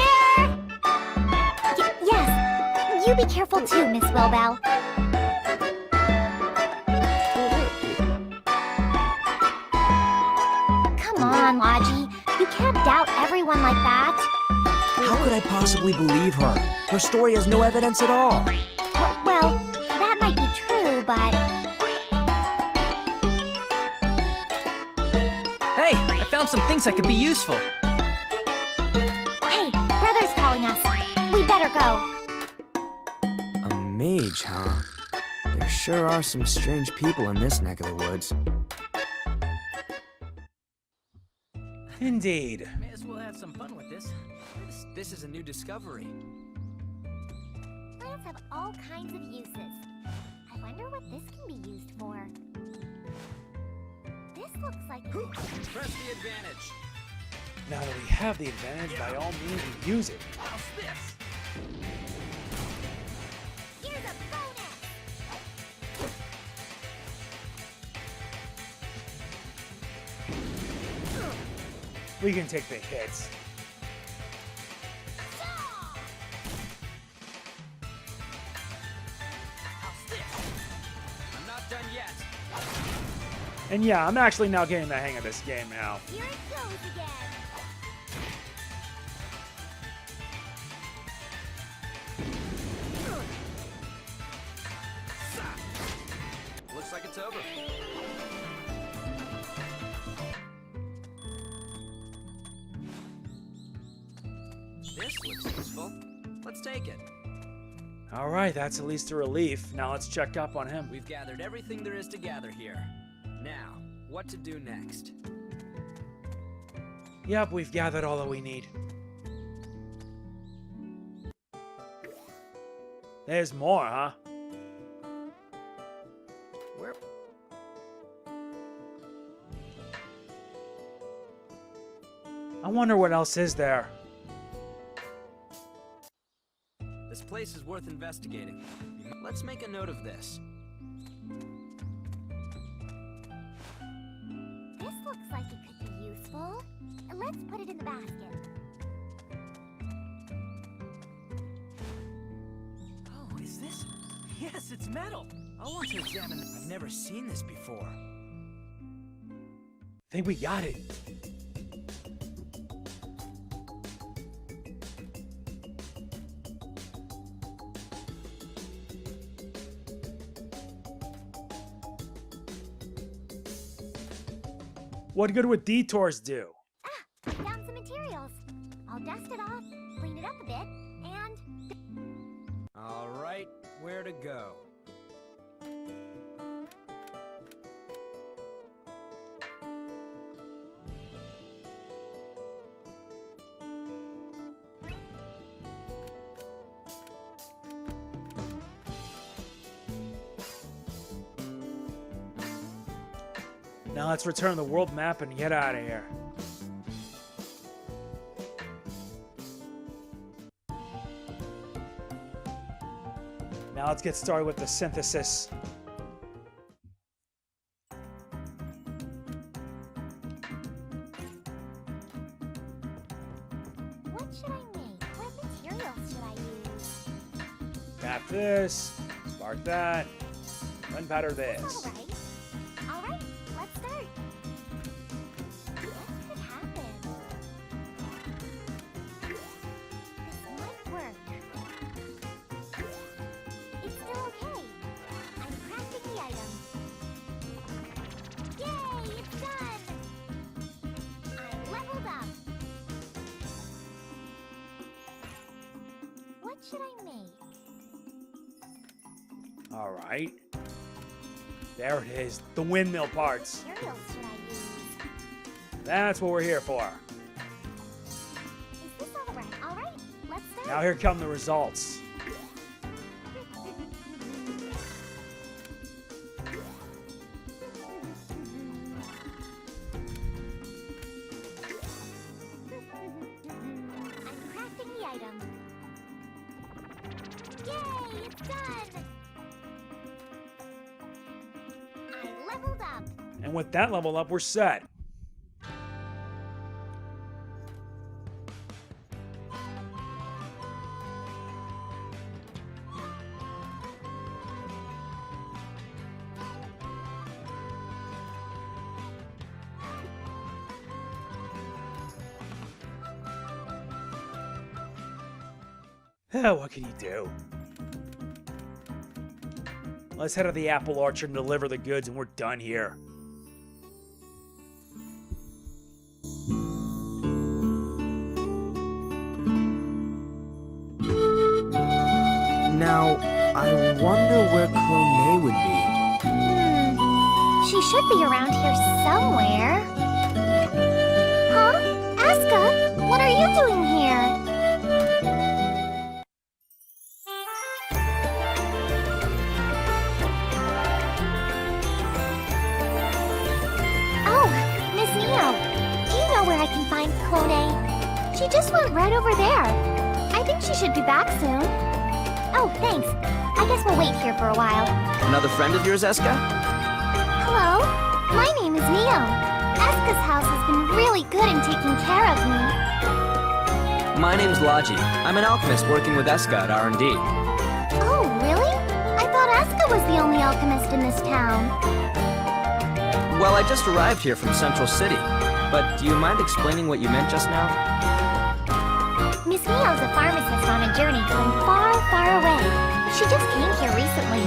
Yes, you be careful too, Miss Wilbell. Come on, Logy. You can't doubt everyone like that. How could I possibly believe her? Her story has no evidence at all. Well, that might be true, but... Hey, I found some things that could be useful. Hey, Brother's calling us. We better go. A mage, huh? There sure are some strange people in this neck of the woods. Indeed. May as well have some fun with this. This is a new discovery. Plants have all kinds of uses. I wonder what this can be used for. This looks like... Press the advantage. Now that we have the advantage, by all means, we use it. How's this? Here's a bonus! We can take the hits. How's this? I'm not done yet. And yeah, I'm actually now getting the hang of this game now. Here it goes again! Looks like it's over. This looks useful. Let's take it. Alright, that's at least a relief. Now let's check up on him. We've gathered everything there is to gather here. Now, what to do next? Yep, we've gathered all that we need. There's more, huh? Where? I wonder what else is there. This place is worth investigating. Let's make a note of this. This looks like it could be useful. Let's put it in the basket. Oh, is this? Yes, it's metal. I want to examine. I've never seen this before. Think we got it. What good would detours do? Ah, found some materials. I'll dust it off, clean it up a bit, and... All right, where to go? Now let's return the world map and get out of here. Now let's get started with the synthesis. What should I make? What materials should I use? Tap this, spark that, gunpowder this. All right, let's start. What could happen? This might work. It's still okay. I'm crafting the item. Yay, it's done! I'm leveled up. What should I make? All right. There it is, the windmill parts. What materials should I use? That's what we're here for. Is this all right? All right, let's start. Now here come the results. I'm crafting the item. Yay, it's done! I leveled up. And with that level up, we're set. What can you do? Let's head to the apple orchard and deliver the goods, and we're done here. Now, I wonder where Koei would be. She should be around here somewhere. Huh? What are you doing here? Oh, Miss Neo. Do you know where I can find Koei? She just went right over there. I think she should be back soon. Oh, thanks. I guess we'll wait here for a while. Another friend of yours, Escha? Hello? My name is Neo. Escha's house has been really good in taking care of me. My name's Logy. I'm an alchemist working with Escha at R&D. Oh, really? I thought Escha was the only alchemist in this town. Well, I just arrived here from Central City. But do you mind explaining what you meant just now? Miss Neo's a pharmacist on a journey going far, far away. She just came here recently.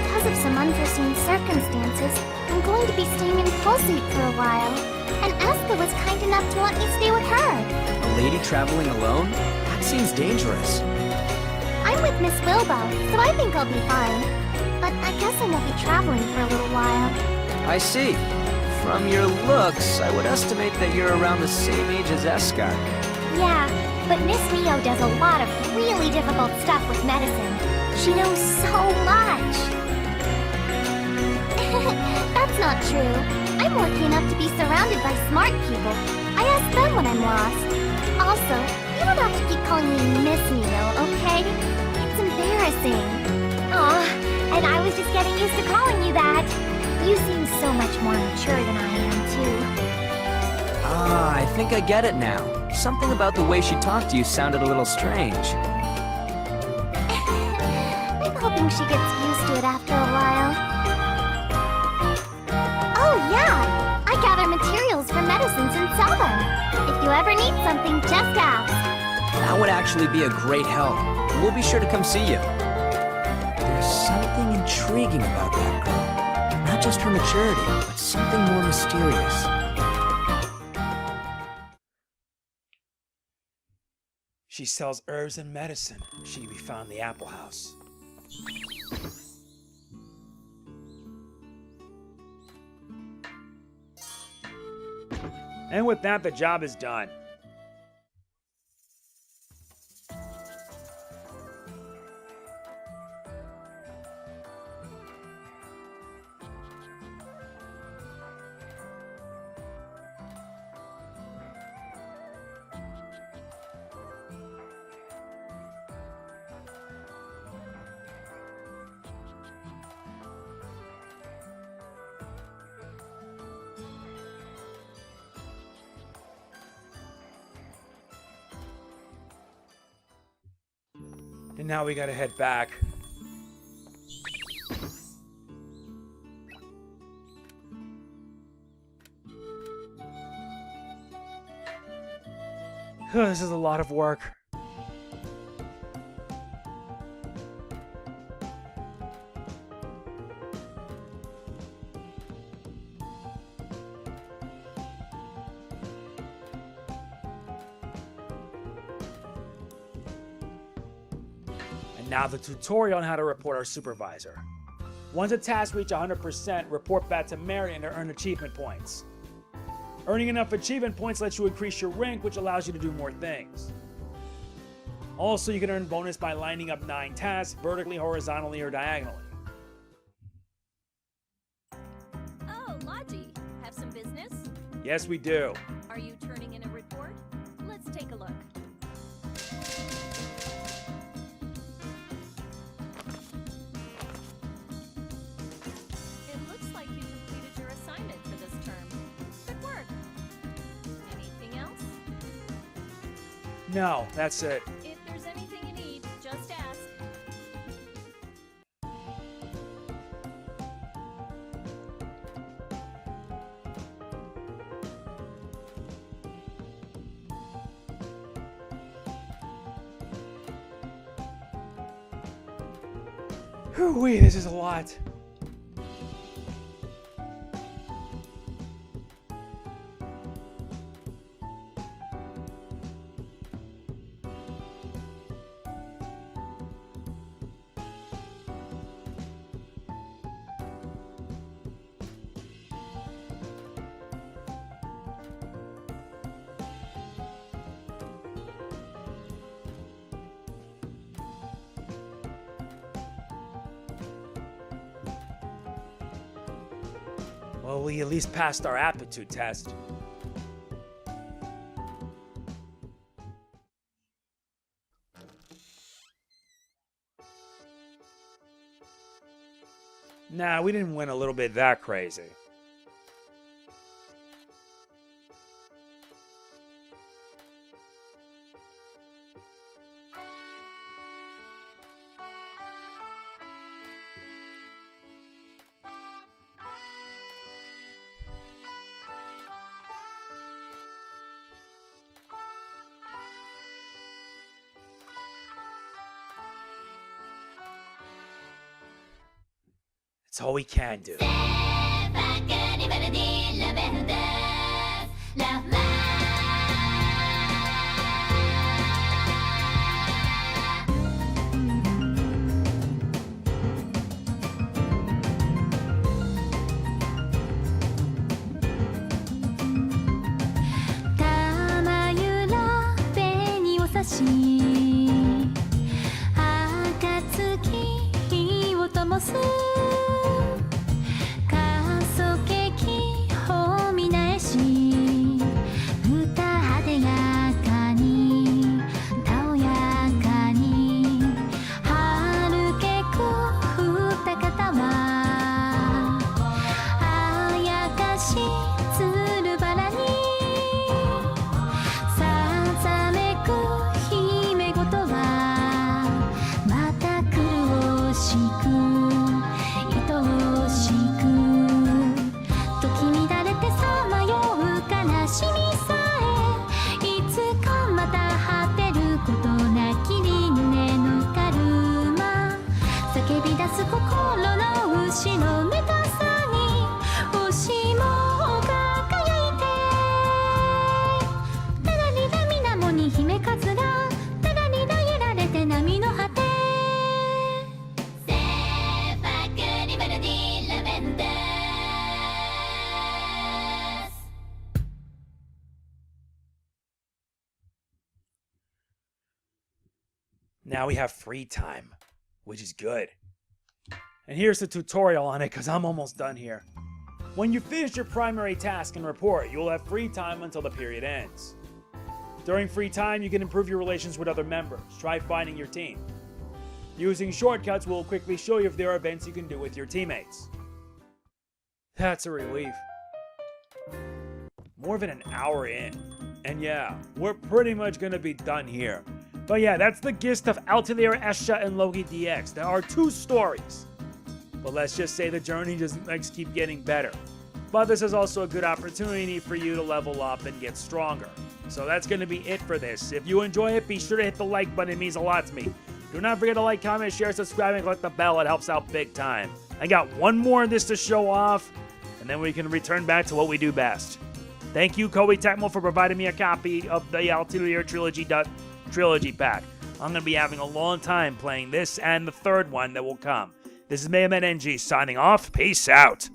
Because of some unforeseen circumstances, I'm going to be staying in Pulsate for a while. And Escha was kind enough to let me stay with her. A lady traveling alone? That seems dangerous. I'm with Miss Wilbo, so I think I'll be fine. But I guess I won't be traveling for a little while. I see. From your looks, I would estimate that you're around the same age as Escha. Yeah, but Miss Neo does a lot of really difficult stuff with medicine. She knows so much. That's not true. I'm lucky enough to be surrounded by smart people. I ask them when I'm lost. Also, you don't have to keep calling me Miss Neo, okay? It's embarrassing. Aw, and I was just getting used to calling you that. You seem so much more mature than I am, too. Ah, I think I get it now. Something about the way she talked to you sounded a little strange. I'm hoping she gets used to it after a while. Oh, yeah! I gather materials for medicines and sell them. If you ever need something, just ask. That would actually be a great help. We'll be sure to come see you. There's something intriguing about that girl. Not just her maturity, but something more mysterious. She sells herbs and medicine. She we found in the Apple House. And with that, the job is done. And now we gotta head back. This is a lot of work. Now the tutorial on how to report our supervisor. Once a task reaches 100%, report back to Marion to earn achievement points. Earning enough achievement points lets you increase your rank, which allows you to do more things. Also, you can earn bonus by lining up 9 tasks vertically, horizontally, or diagonally. Oh, Logy, have some business? Yes, we do. Are you turning in a report? Let's take a look. No, that's it. If there's anything you need, just ask. Whew-wee, this is a lot. Well, we at least passed our aptitude test. Nah, we didn't win a little bit that crazy. It's all we can do. Now we have free time, which is good. And here's the tutorial on it, because I'm almost done here. When you finish your primary task and report, you'll have free time until the period ends. During free time, you can improve your relations with other members. Try finding your team. Using shortcuts will quickly show you if there are events you can do with your teammates. That's a relief. More than an hour in. And yeah, we're pretty much gonna be done here. But yeah, that's the gist of Atelier Escha Logy DX. There are 2 stories. But let's just say the journey just keep getting better. But this is also a good opportunity for you to level up and get stronger. So that's going to be it for this. If you enjoy it, be sure to hit the like button. It means a lot to me. Do not forget to like, comment, share, subscribe, and click the bell. It helps out big time. I got one more of this to show off, and then we can return back to what we do best. Thank you, Koei Tecmo, for providing me a copy of the Atelier Trilogy pack. I'm going to be having a long time playing this and the third one that will come. This is MegamanNG signing off. Peace out.